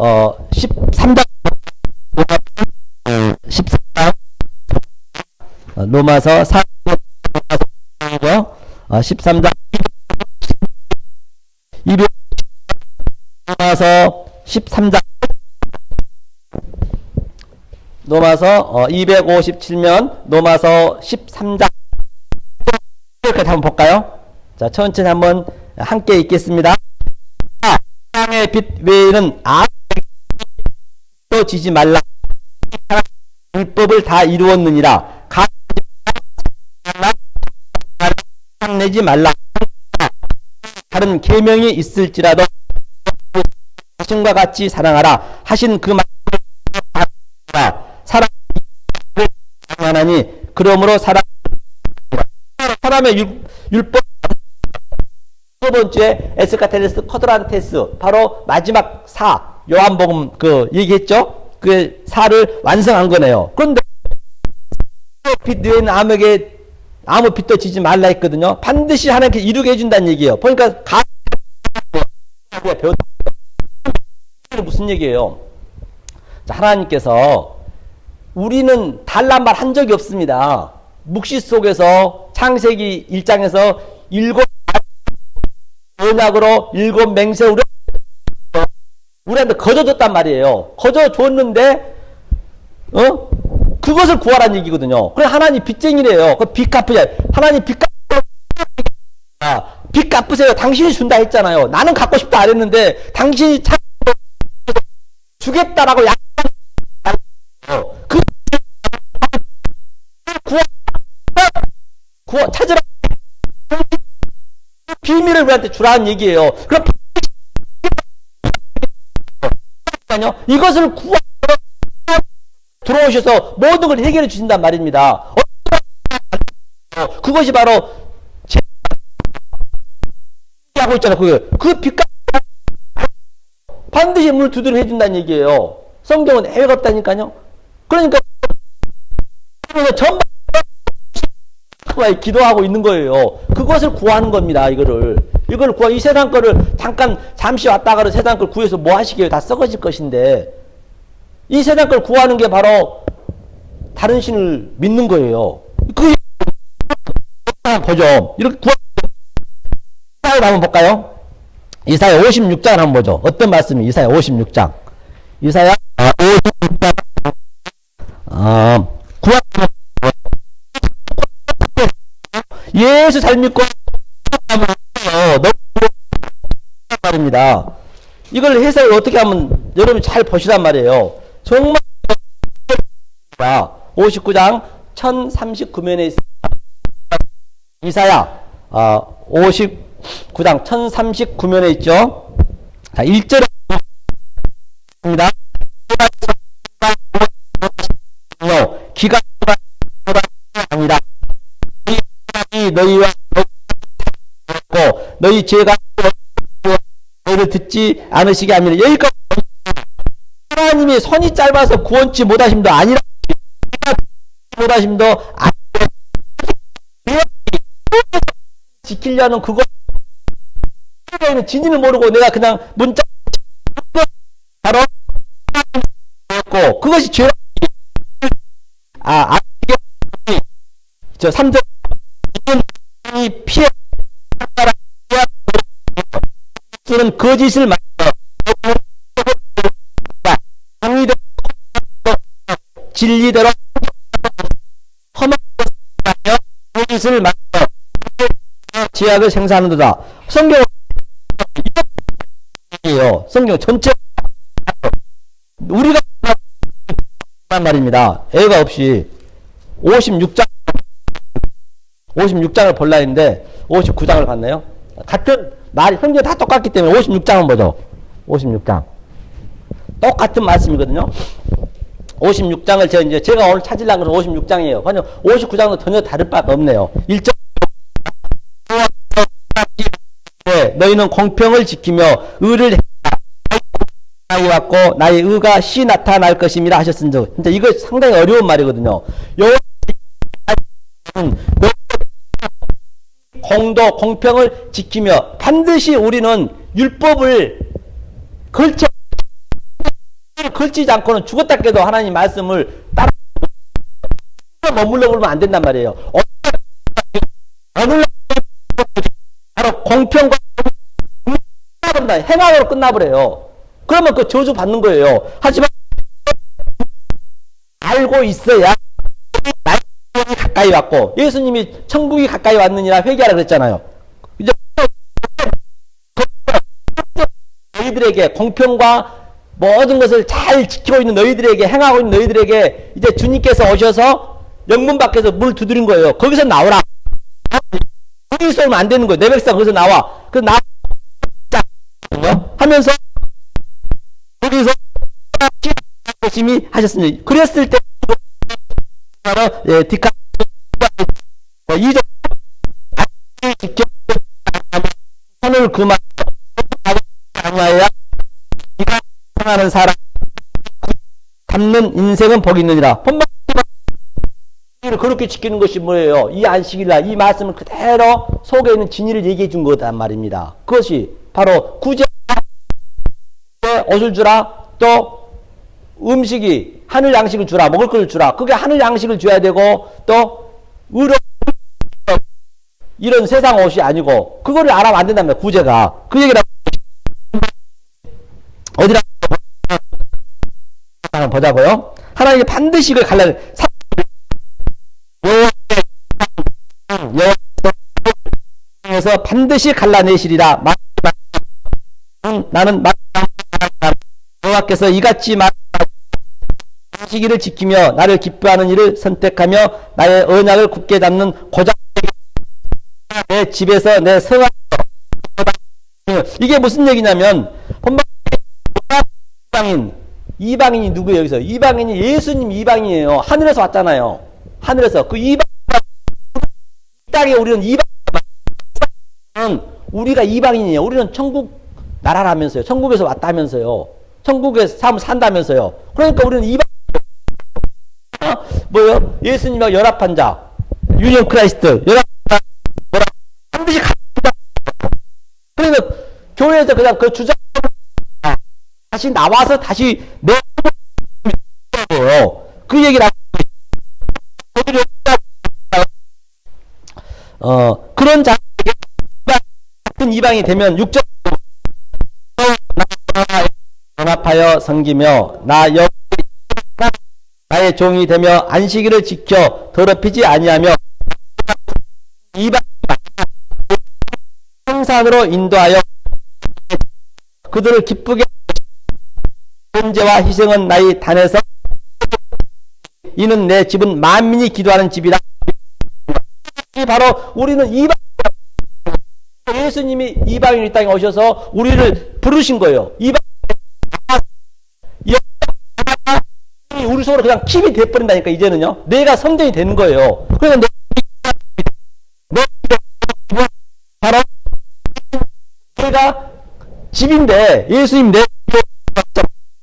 13장 14장 로마서 4장 13장 로마서 13장 로마서 257면 로마서 13장 이렇게 한번 볼까요? 자, 천천히 한번 함께 읽겠습니다. 세상의 빛 외에는 아무도 지지 말라. 율법을 다 이루었느니라. 내지 말라. 다른 계명이 있을지라도 자신과 같이 사랑하라 하신 그 말을 사랑을 하나니 그러므로 사람의 율법 첫 번째 에스카테레스 커드란테스 바로 마지막 사 요한복음 얘기했죠. 그 사를 완성한 거네요. 그런데 빛 외에는 아무 빛도 지지 말라 했거든요. 반드시 하나님께 이루게 해준다는 얘기예요. 보니까 무슨 얘기예요? 자, 하나님께서 우리는 달란 말 한 적이 없습니다. 묵시 속에서 창세기 1장에서 7 언약으로 7 맹세우려 우리한테 거저줬단 말이에요. 거저줬는데 그것을 구하라는 얘기거든요. 그래 하나님 빚쟁이래요. 그 빚 갚으자. 하나님 빚 갚으세요. 당신이 준다 했잖아요. 나는 갖고 싶다 안 했는데 당신이 주겠다라고 그 구하 찾으라. 비밀을 우리한테 주라는 얘기예요. 그럼 이것을 구하 들어오셔서 모든 걸 해결해 주신단 말입니다. 그것이 바로 하고 있잖아요. 그 빛깔 반드시 문을 두드려 해준다는 얘기예요. 성경은 해외가 없다니까요. 그러니까 전부 기도하고 있는 거예요. 그것을 구하는 겁니다. 이걸 구하 이 세상 거를 잠시 왔다가 세상 걸 구해서 뭐 하시게요? 다 썩어질 것인데 이 세상 걸 구하는 게 바로 다른 신을 믿는 거예요. 그 보죠. 이렇게 이사야 한번 볼까요? 이사야 56장 한번 보죠. 어떤 말씀이 이사야 56장. 이사야 56장 구하 예수 잘 믿고 너무 말입니다. 이걸 해석을 어떻게 하면 여러분이 잘 보시란 말이에요. 정말 59장 1039면에 있습니다. 이사야 59장 1039면에 있죠. 자, 1절에 있습니다. 기가 아니라 너희와 너희 죄가 너희를 듣지 않으시게 합니다. 여기까지 하나님이 손이 짧아서 구원치 못하심도 아니라 못하심도 지키려는 그거 진리를 모르고 내가 그냥 문자 바로 그것이 죄. 저 3절 이 피해 쓰는 거짓을 만들어 진리대로 험한 거짓을 만들어 제약을 생산하는도다. 성경 성경 전체 우리가 한 말입니다. 애가 없이 56장을 볼라 했는데 59장을 봤네요. 같은 말 성경 다 똑같기 때문에 56장은 뭐죠? 56장 똑같은 말씀이거든요. 56장을 제가 오늘 찾으려고 해서 56장이에요. 그냥 59장도 전혀 다를 바가 없네요. 1절. 너희는 공평을 지키며 의를 나이 왔고 나의 의가 시 나타날 것입니다 하셨은즉. 진짜 이거 상당히 어려운 말이거든요. 공도 공평을 지키며 반드시 우리는 율법을 걸치지 않고는 죽었다 깨도 하나님 말씀을 따라 머물러 보면 안 된단 말이에요. 바로 공평과 행함으로 끝나버려요. 그러면 그 저주 받는 거예요. 하지만 알고 있어야 천국이 가까이 왔고 예수님이 천국이 가까이 왔느니라 회개하라 그랬잖아요. 이제 너희들에게 공평과 모든 것을 잘 지키고 있는 너희들에게 행하고 있는 너희들에게 이제 주님께서 오셔서 영문 밖에서 물 두드린 거예요. 거기서 나오라. 거기서 오면 안 되는 거예요. 내 백성 거기서 나와. 그 나와 하면서 거기서 열심히 하셨습니다. 그랬을 때 바로 디카 2절 지켜 선을 그만 아니하여 네가 사랑하는 사람 담는 인생은 복이 있느니라. 본방을 그렇게 지키는 것이 뭐예요? 이 안식일날 이 말씀을 그대로 속에 있는 진리를 얘기해 준 거단 말입니다. 그것이 바로 구제 옷을 주라, 또 음식이 하늘 양식을 주라, 먹을 것을 주라. 그게 하늘 양식을 줘야 되고 또 의로 이런 세상 옷이 아니고 그거를 알아면 안 된다며 구제가. 그 얘기를 어디라 한번 보자고요. 하나님이 반드시 이걸 갈라내 여호와께서 반드시 갈라내시리라. 나는 여호와께서 이같이 안식일을 지키며 나를 기뻐하는 일을 선택하며 나의 언약을 굳게 잡는 고장 내 집에서 내 성화. 이게 무슨 얘기냐면 이방인이 누구예요? 여기서 이방인이 예수님 이방이에요. 하늘에서 왔잖아요. 하늘에서 그 이방 땅에 우리는 우리가 이방인이에요. 우리는 천국 나라라면서요. 천국에서 왔다면서요. 천국에서 산다면서요. 그러니까 우리는 이방 뭐요? 예수님과 연합한 자, 유니온 크라이스트, 연합한 뭐라 반드시 그러니까 교회에서 그냥 그 주장 다시 나와서 다시 내 그 얘기를 그런 자에게 같은 이방이 되면 6절 연합하여 섬기며 나의 종이 되며 안식일을 지켜 더럽히지 아니하며 이방 성산으로 인도하여 그들을 기쁘게 번제와 희생은 나의 단에서 이는 내 집은 만민이 기도하는 집이라. 바로 우리는 이방 예수님이 이방인 이 땅에 오셔서 우리를 부르신 거예요. 이방 우리 속으로 그냥 킵이 돼버린다니까. 이제는요 내가 성전이 되는 거예요. 그러니까 바로 내가 집인데 예수님 내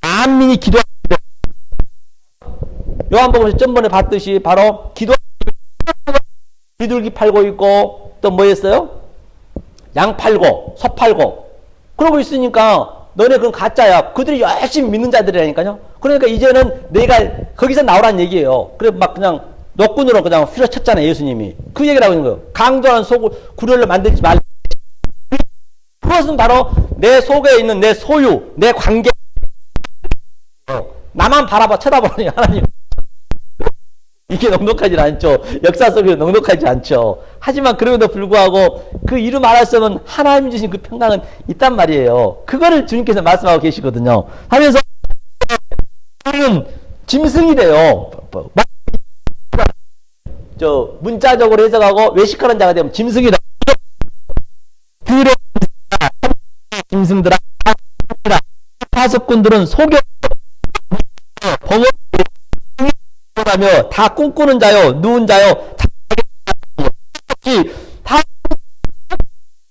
만민이 기도하는데 요한복음에서 전번에 봤듯이 바로 비둘기 팔고 있고 또 뭐 했어요? 양 팔고 소 팔고 그러고 있으니까 너네 그건 가짜야. 그들이 열심히 믿는 자들이라니까요. 그러니까 이제는 내가 거기서 나오란 얘기예요. 그래 막 그냥 노끈으로 그냥 휘어쳤잖아요. 예수님이 그 얘기를 하고 있는 거예요. 강도한 구렬로 만들지 말라. 그것은 바로 내 속에 있는 내 소유, 내 관계. 나만 바라봐 쳐다보니 하나님. 이게 넉넉하지 않죠. 역사 속에 넉넉하지 않죠. 하지만 그럼에도 불구하고 그 이루 말할 수 없는 하나님 주신 그 평강은 있단 말이에요. 그거를 주님께서 말씀하고 계시거든요. 하면서 우리는 짐승이래요. 문자적으로 해석하고 외식하는 자가 되면 짐승이다. 짐승들아 파수꾼들은 속여 하며 다 꿈꾸는 자요, 누운 자요, 다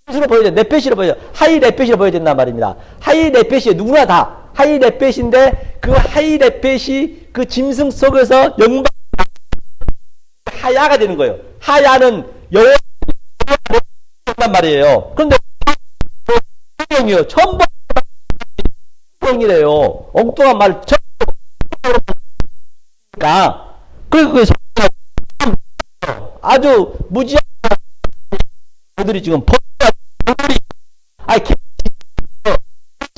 레펫으로 보여야 돼. 레펫으로 보여야 돼. 하이 레펫으로 보여야 된단 말입니다. 하이 레펫이 누구나 다 하이 레펫인데 그 하이 레펫이 그 짐승 속에서 영방 하야가 되는 거예요. 하야는 영원한 말이에요. 그런데 이요 처음 이래요. 엉뚱한 말 그러니까 그 아주 무지한 애들이 지금 개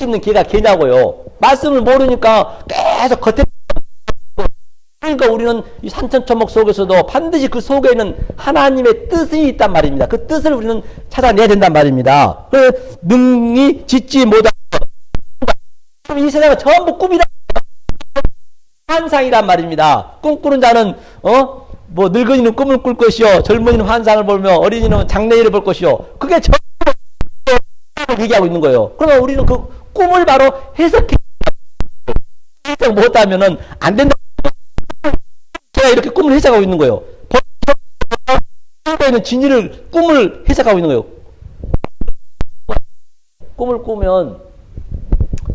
씹는 개가 개냐고요. 말씀을 모르니까 계속 겉에 그러니까 우리는 이 산천초목 속에서도 반드시 그 속에는 하나님의 뜻이 있단 말입니다. 그 뜻을 우리는 찾아내야 된단 말입니다. 그 능히 짓지 못하고 이 세상은 전부 꿈이다. 환상이란 말입니다. 꿈꾸는 자는 뭐 늙은이는 꿈을 꿀 것이요, 젊은이는 환상을 보며 어린이는 장래일을 볼 것이요. 그게 전부 얘기하고 있는 거예요. 그러면 우리는 그 꿈을 바로 해석 못하면은 안 된다. 제가 이렇게 꿈을 해석하고 있는 거예요. 있는 진리를 꿈을 해석하고 있는 거예요. 꿈을 꾸면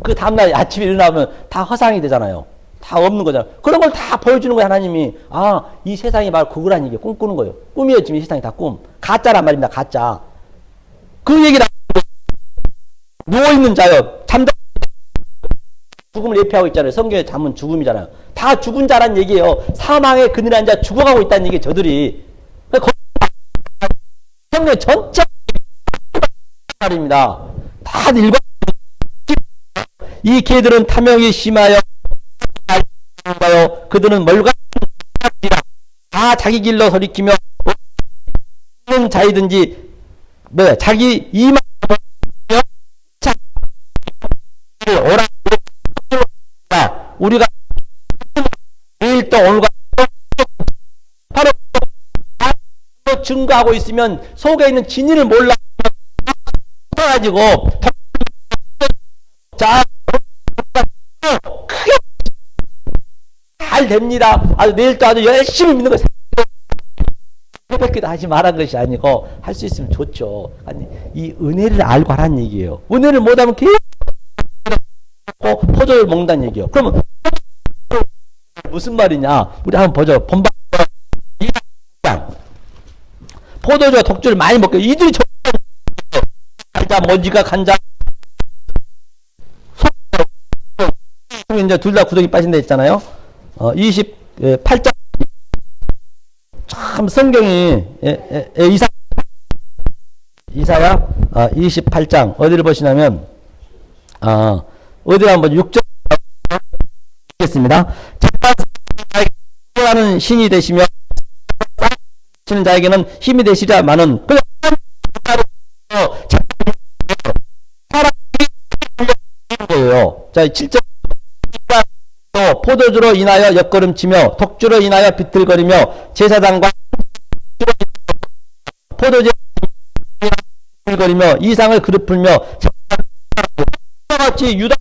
그 다음날 아침에 일어나면 다 허상이 되잖아요. 다 없는 거잖아요. 그런 걸 다 보여주는 거예요. 하나님이. 아, 이 세상이 바로 그거란 얘기예요. 꿈꾸는 거예요. 꿈이에요. 지금 이 세상이 다 꿈. 가짜란 말입니다. 가짜. 그 얘기를 누워있는 자요. 잠자 죽음을 예표하고 있잖아요. 성경에 잠은 죽음이잖아요. 다 죽은 자란 얘기예요. 사망의 그늘한 자 죽어가고 있다는 얘기예요. 저들이. 성경 전체 말입니다. 다 읽어. 이 개들은 탐욕이 심하여 그들은 멀가다 자기 길로 서리키며 어떤 자이든지 뭐야 자기 이만 오라 우리가 내일 또 오늘과 바로 증거하고 있으면 속에 있는 진리를 몰라 가지고 자 크게 잘 됩니다. 아주 내일도 아주 열심히 믿는 거예요. 새벽기도 하지 말한 것이 아니고 할 수 있으면 좋죠. 아니 이 은혜를 알고 하라는 얘기예요. 은혜를 못하면 계속 포도를 먹는다는 얘기예요. 그러면 무슨 말이냐? 우리 한번 보죠. 본방 포도주와 독주를 많이 먹게 이들이 간자 먼지가 간자 이제 둘 다 구덩이 빠진다 했잖아요. 28장 참 성경이 이사야 28장 어디를 보시냐면 어디 한번 6절 읽겠습니다. 하는 신이 되시며 하시는 자에게는 힘이 되시리라마는 거예요. 자, 7절 포도주로 인하여 옆걸음치며 독주로 인하여 비틀거리며 제사장과 포도주 비틀거리며 이상을 그릇 풀며 같이 유다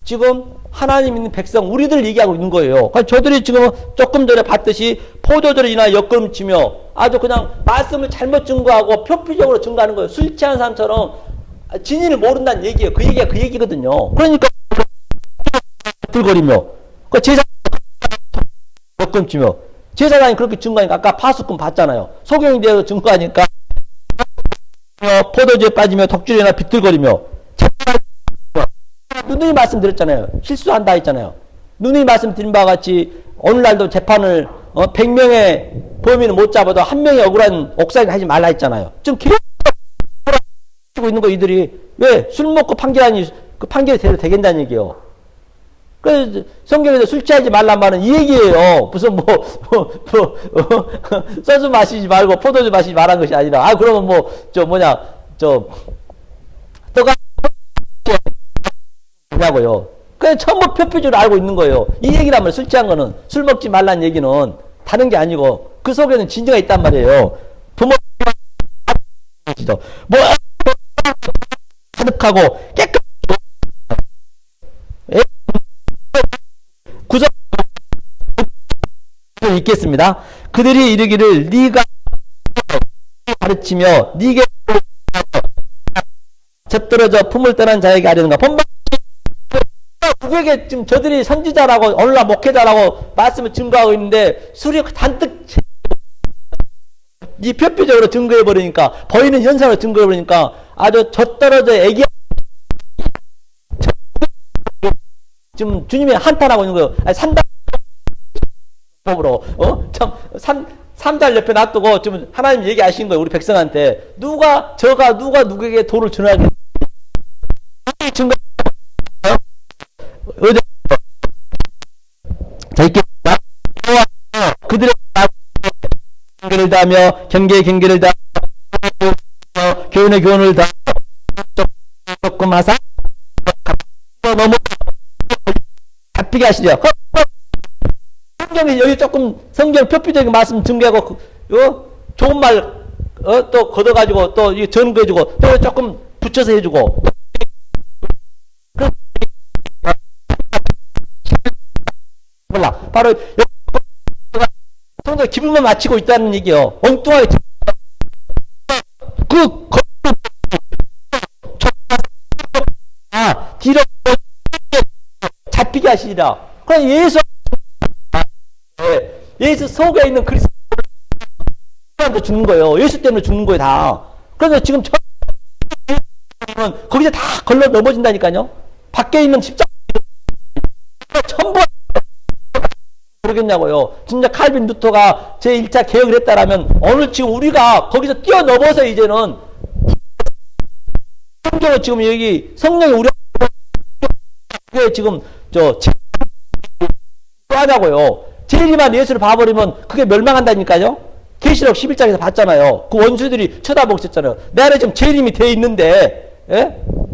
지금 하나님 있는 백성 우리들 얘기하고 있는 거예요. 저들이 지금 조금 전에 봤듯이 포도주로 인하여 옆걸음치며 아주 그냥 말씀을 잘못 증거하고 표피적으로 증거하는 거예요. 술 취한 사람처럼 진리를 모른다는 얘기예요. 그 얘기가 그 얘기거든요. 그러니까 들거리며 그 제사장 옆걸음치며 제사장이 그렇게 증거하니까 아까 파수꾼 봤잖아요. 소경이 되어서 증거하니까 포도주에 빠지며 독주로 인하여 비틀거리며 누누이 말씀드렸잖아요. 실수한다 했잖아요. 누누이 말씀드린 바와 같이 오늘날도 재판을 100명의 범인을 못 잡아도 한 명의 억울한 옥살이는 하지 말라 했잖아요. 지금 계속 하고 있는 거 이들이 왜 술 먹고 판결하니 그 판결이 되겠다는 얘기예요. 그래서 성경에서 술 취하지 말란 말은 이 얘기예요. 무슨 소주 마시지 말고 포도주 마시지 말한 것이 아니라 그러면 떠가 냐고요. 그냥 전부 표표적으로 알고 있는 거예요. 이 얘기라면 술 취한 거는 술 먹지 말라는 얘기는 다른 게 아니고 그 속에는 진리가 있단 말이에요. 부모 뭐 가득하고 깨끗 구석 읽겠습니다. 그들이 이르기를 네가 가르치며 네게 젖떨어져 품을 떠난 자에게 하려는가. 본방 누구에게 지금 저들이 선지자라고 오늘날 목회자라고 말씀을 증거하고 있는데 술이 단뜩 이 표표적으로 증거해버리니까 보이는 현상으로 증거해버리니까 아주 젖떨어져 애기 지금 주님이 한탄하고 있는 거예요. 아니, 산다법으로 참 3달 옆에 놔두고 지금 하나님 얘기하신 거예요. 우리 백성한테 누가 누구에게 도를 전하게 증거 자 있겠습니다. 그들의 경계를 다하며 경계에 경계를 다하며 교훈에 교훈을 다하며 조금 하사 너무 잡히게 하시려. 성경에 여기 조금 성경 표피적인 말씀 증거하고 좋은 말 또 걷어가지고 또 전거해주고 또 조금 붙여서 해주고 몰라 바로 성경 기분만 맞추고 있다는 얘기요. 엉뚱하게 뒤로 잡히게 하시리라. 그럼 예수 속에 있는 그리스도한테 죽는 거예요. 예수 때문에 죽는 거예요, 다. 그래서 지금 거기서 다 걸러 넘어진다니까요. 밖에 있는 십자가 전부 그러겠냐고요. 진짜 칼빈 루터가 제1차 개혁을 했다라면 오늘 지금 우리가 거기서 뛰어넘어서 이제는 성경은 지금 여기 성령이 우리 지금 하냐고요. 제일이만 예수를 봐버리면 그게 멸망한다니까요. 계시록 11장에서 봤잖아요. 그 원수들이 쳐다보고 있었잖아요. 내 안에 지금 제일임이 돼 있는데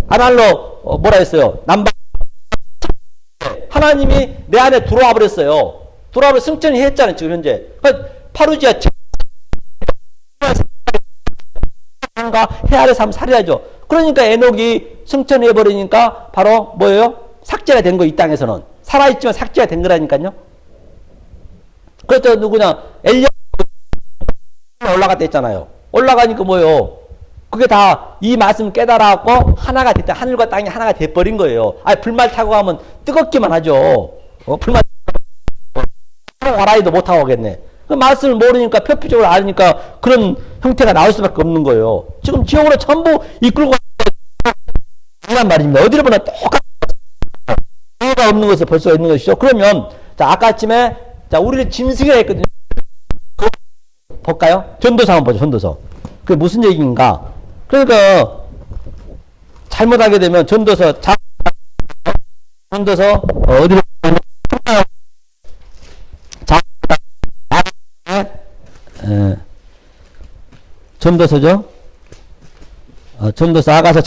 아날로 뭐라 했어요? 남방 하나님이 내 안에 들어와 버렸어요. 돌아오면 승천이 했잖아요, 지금 현재. 파루지아 해 아래 삶 살아야죠. 그러니까 에녹이 승천해버리니까 바로 뭐예요? 삭제가 된 거, 이 땅에서는. 살아있지만 삭제가 된 거라니까요. 그래서 누구냐, 엘리야 올라갔다 했잖아요. 올라가니까 뭐예요? 그게 다 이 말씀 깨달아갖고 하나가 됐다. 하늘과 땅이 하나가 돼버린 거예요. 불말 타고 가면 뜨겁기만 하죠. 불말 알아도 못하고 오겠네. 그 말씀을 모르니까 표피적으로 아니까 그런 형태가 나올 수밖에 없는 거예요. 지금 지옥으로 전부 이끌고 가란 말입니다. 어디를 보나 똑같은 이유가 없는 것을 볼 수가 있는 것이죠. 그러면 자 아까쯤에 자 우리를 짐승이라 했거든요. 볼까요? 전도서 한번 보죠. 전도서. 그게 무슨 얘기인가? 그러니까 잘못하게 되면 전도서 어디로 전도서죠. 전도서 아가서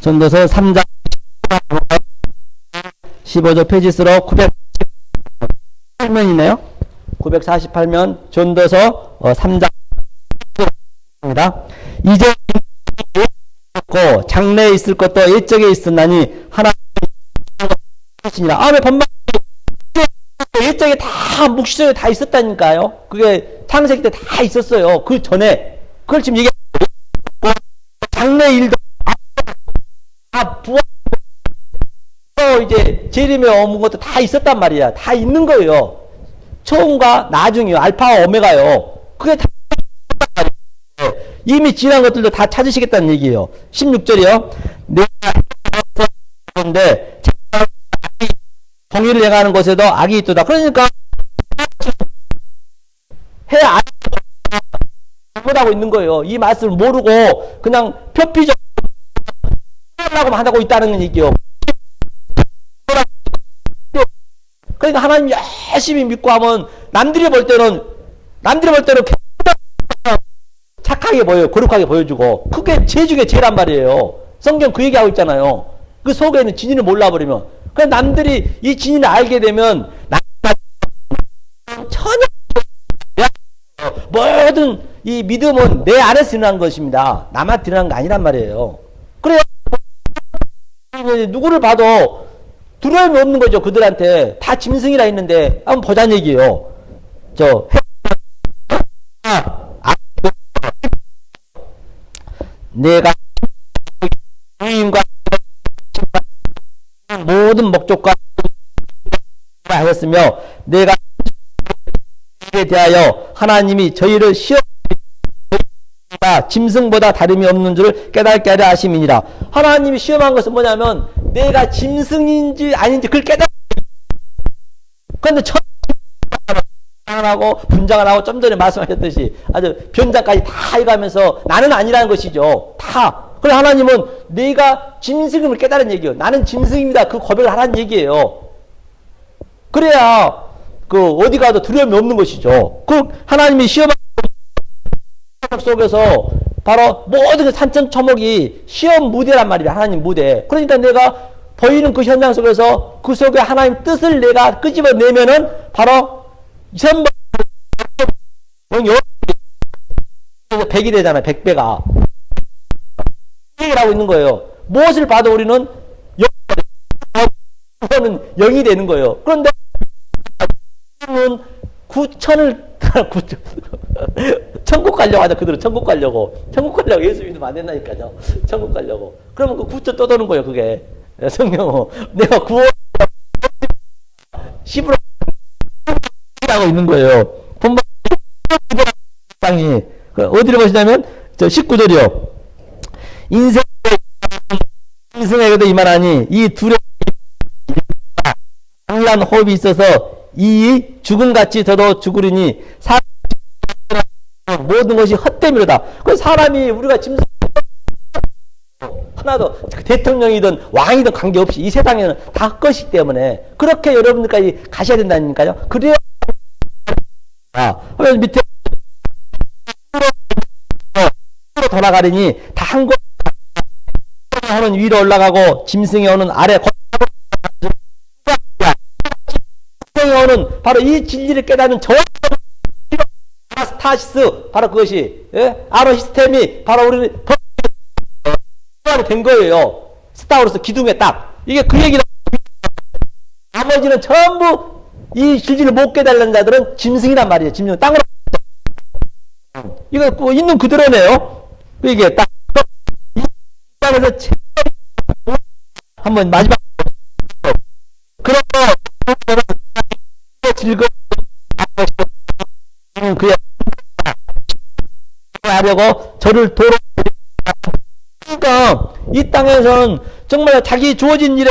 전도서 3장 15조 페이지수로 948면이네요. 948면 전도서 3장 입니다. 이제 장래에 있을 것도 옛적에 있었나니 하나님이 아멘. 번방 옛적에 다 묵시적에 다 있었다니까요. 그게 창세기 때 다 있었어요. 그 전에 그걸 지금 얘기하고 장래 일도 다 부활 이제 재림에 오는 것도 다 있었단 말이야. 다 있는 거예요. 처음과 나중이요. 알파와 오메가요. 그게 다 이미 지난 것들도 다 찾으시겠다는 얘기예요. 16절이요. 내가 그런데 공의를 행하는 것에도 악이 있도다. 그러니까 해 안 잘못하고 있는 거예요. 이 말씀을 모르고 그냥 표피적으로 하려고만 하고 있다는 얘기요. 그러니까 하나님 열심히 믿고 하면 남들이 볼 때는 착하게 보여요. 거룩하게 보여주고 그게 제 중에 제일한 말이에요. 성경 그 얘기하고 있잖아요. 그 속에 있는 진리를 몰라버리면 그냥 남들이 이 진리를 알게 되면 전혀 모든 이 믿음은 내 안에서 일어난 것입니다. 남한테 일어난 거 아니란 말이에요. 그래요. 누구를 봐도 두려움이 없는 거죠. 그들한테 다 짐승이라 했는데 한번 보자는 얘기예요. 내가 주인과 모든 목적과 하였으며 내가 에 대하여 하나님이 저희를 시험 짐승보다 다름이 없는 줄을 깨닫게 하려 하심이니라. 하나님이 시험한 것은 뭐냐면 내가 짐승인지 아닌지 그걸 깨닫. 그런데 하고 분장을 하고 좀 전에 말씀하셨듯이 아주 변장까지 다 해가면서 나는 아니라는 것이죠. 다. 그래서 하나님은 내가 짐승임을 깨달은 얘기예요. 나는 짐승입니다. 그 고백을 하라는 얘기예요. 그래야 어디 가도 두려움이 없는 것이죠. 하나님이 시험한 속에서 바로 모든 산천초목이 시험 무대란 말이에요. 하나님 무대. 그러니까 내가 보이는 그 현장 속에서 그 속에 하나님 뜻을 내가 끄집어내면은 바로 선번 100이 되잖아요. 100배가. 얘기를 하고 있는 거예요. 무엇을 봐도 우리는 0이 되는 거예요. 그런데 9천을 천국 가려고 하자. 그들은 천국 가려고 예수 믿으면 안 된다니까요. 천국 가려고. 그러면 그 9천 떠도는 거예요. 그게 성령 내가 구원 10으로 하고 있는 거예요. 본방 땅이 어디로 보시냐면 19절이요. 인생에게도 이만하니 이 둘의 강한 호흡이 있어서 이 죽음같이 더더 죽으리니 모든 것이 헛됨이로다. 그 사람이 우리가 짐승 하나도 대통령이든 왕이든 관계없이 이 세상에는 다 헛것이기 때문에 그렇게 여러분들까지 가셔야 된다니까요. 그래야 그래서 밑에 돌아가리니 다 한 것 하는 위로 올라가고 짐승이 오는 아래 짐승이 오는 바로 이 진리를 깨닫는 저와 스타시스 바로 그것이 아로 시스템이 바로 우리 된 거예요. 스타로서 기둥에 딱 이게 그 얘기는 나머지는 전부 이 진리를 못 깨달는 자들은 짐승이란 말이에요. 짐승 땅으로 이거 있는 그대로네요. 이게 딱 땅에서 한번 마지막 그런 즐거운 그야 하려고 저를 도로 그러니까 이 땅에서는 정말 자기 주어진 일에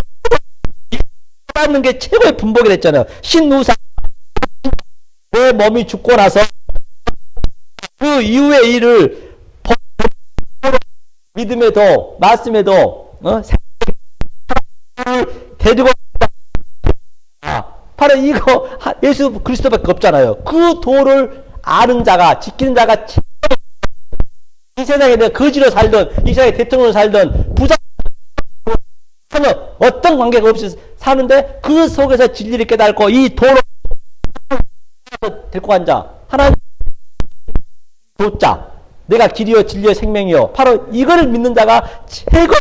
받는 게 최고의 분복이 됐잖아요. 신우사 내 몸이 죽고 나서 그 이후의 일을 믿음에도 말씀에도 데리고 바로 이거 예수 그리스도밖에 없잖아요. 그 도를 아는 자가 지키는 자가 이 세상에 내가 거지로 살던 이 세상에 대통령으로 살던 부자 어떤 관계가 없이 사는데 그 속에서 진리를 깨닫고 이 도로 데리고 간 자 하나님 도자 내가 길이요 진리요 생명이요 바로 이거를 믿는 자가 최고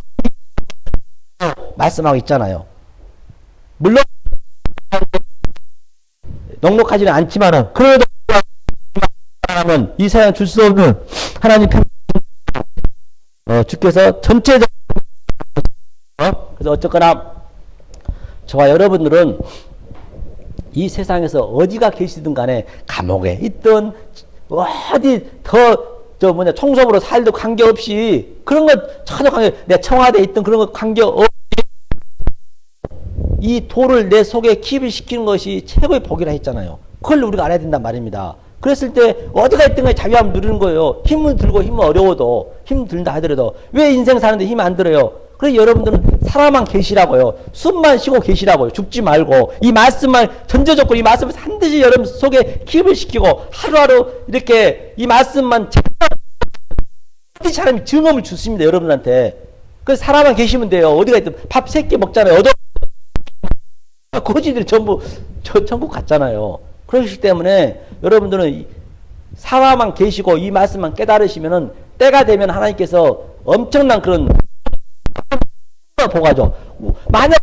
말씀하고 있잖아요. 물론 넉넉하지는 않지만은 그래도 하면 이 세상 줄 수 없는 하나님 주께서 전체적 그래서 어쨌거나 저와 여러분들은 이 세상에서 어디가 계시든 간에 감옥에 있든 어디 청소부로 살도 관계없이 그런 것 전혀 내가 청와대에 있든 그런 것 관계없이 이 도를 내 속에 기입시키는 것이 최고의 복이라 했잖아요. 그걸 우리가 알아야 된단 말입니다. 그랬을 때 어디가 있든 간에 자유함을 누리는 거예요. 힘을 들고 힘은 어려워도 힘 들다 하더라도 왜 인생 사는데 힘 안 들어요? 그래서 여러분들은 살아만 계시라고요. 숨만 쉬고 계시라고요. 죽지 말고 이 말씀만 전제적으로 이 말씀을 반드시 여러분 속에 기입을 시키고 하루하루 이렇게 이 말씀만 반드시 사람이 증언을 주십니다. 여러분한테. 그래서 살아만 계시면 돼요. 어디가 있든 밥 3끼 먹잖아요. 거지들이 전부 천국 갔잖아요. 그렇기 때문에 여러분들은 살아만 계시고 이 말씀만 깨달으시면은 때가 되면 하나님께서 엄청난 그런 보가죠. 만약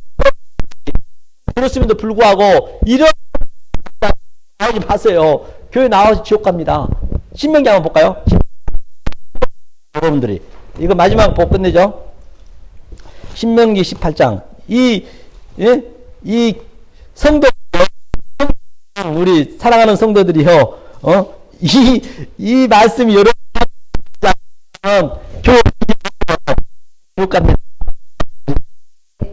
그렇음에도 불구하고 이런 나오지 마세요. 교회 나와서 지옥 갑니다. 신명기 한번 볼까요? 여러분들이 이거 마지막 보고 끝내죠. 신명기 18장 이 성도 우리 사랑하는 성도들이요. 이 말씀이 여러분 교육 갑니다.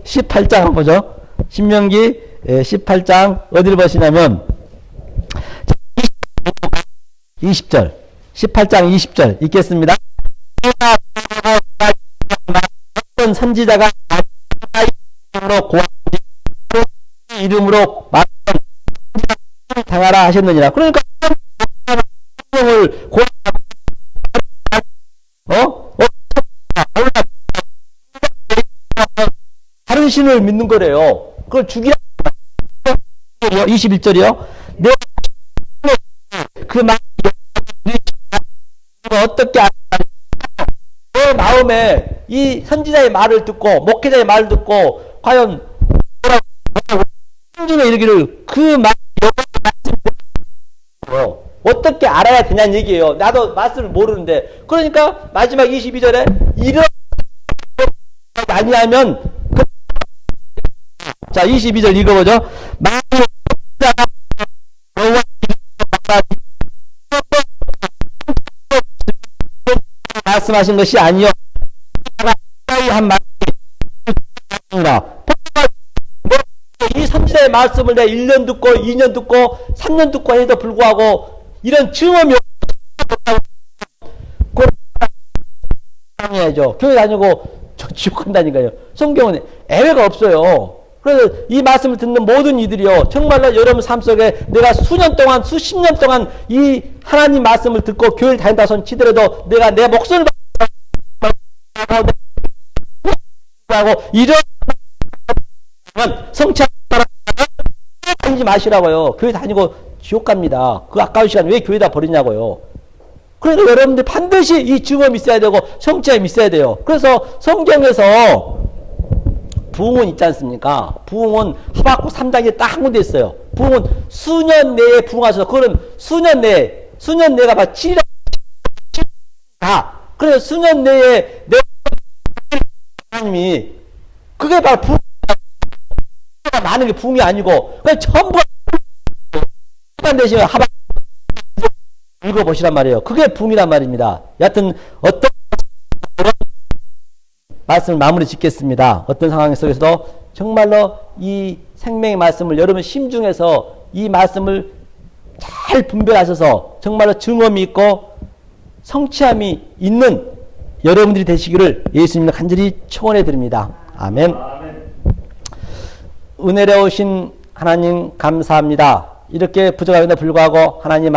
18장 한번 보죠. 신명기 18장 어디를 보시냐면 20절 18장 20절 읽겠습니다. 어떤 선지자가 이름으로 당하라 하셨느니라. 그러니까 성령을 다른 신을 믿는 거래요. 그걸 죽이라. 21절이요. 그 말 어떻게 내 마음에 이 선지자의 말을 듣고 목회자의 말을 듣고 과연 성중에 이르기를 그 말 어떻게 알아야 되냐는 얘기예요. 나도 말씀을 모르는데. 그러니까 마지막 22절에 이런 아니하면 자 22절 읽어보죠. 말씀하신 것이 아니요 한 말이라. 이 선지자의 말씀을 내가 1년 듣고 2년 듣고 3년 듣고 해도 불구하고 이런 증언이 해야죠. 교회 다니고 지옥 간다니까요. 성경은 애외가 없어요. 그래서 이 말씀을 듣는 모든 이들이요, 정말로 여러분 삶 속에 내가 수년 동안, 수십 년 동안 이 하나님 말씀을 듣고 교회를 다닌다 손 치더라도 내가 내 목숨을 하고 이런 성취하지 다니지 마시라고요. 교회 다니고 지옥 갑니다. 그 아까운 시간 왜 교회다 버리냐고요. 그러니까 여러분들 반드시 이 증언이 있어야 되고 성취함이 있어야 돼요. 그래서 성경에서 부흥은 있지 않습니까? 부흥은 하박국 3장에 딱 한 군데 있어요. 부흥은 수년 내에 부흥하셔서, 그거는 수년 내가 막 7일 다. 그래서 수년 내에 내 하나님이 그게 바로 부흥 많은 게 부흥이 아니고 그냥 전부 시간 되시면 하박 읽어보시란 말이에요. 그게 부흥이란 말입니다. 여하튼 어떤 말씀을 마무리 짓겠습니다. 어떤 상황 속에서도 정말로 이 생명의 말씀을 여러분 심중에서 이 말씀을 잘 분별하셔서 정말로 증언이 있고 성취함이 있는 여러분들이 되시기를 예수님을 간절히 축원해 드립니다. 아멘. 은혜로우신 하나님 감사합니다. 이렇게 부족함에도 불구하고 하나님 말씀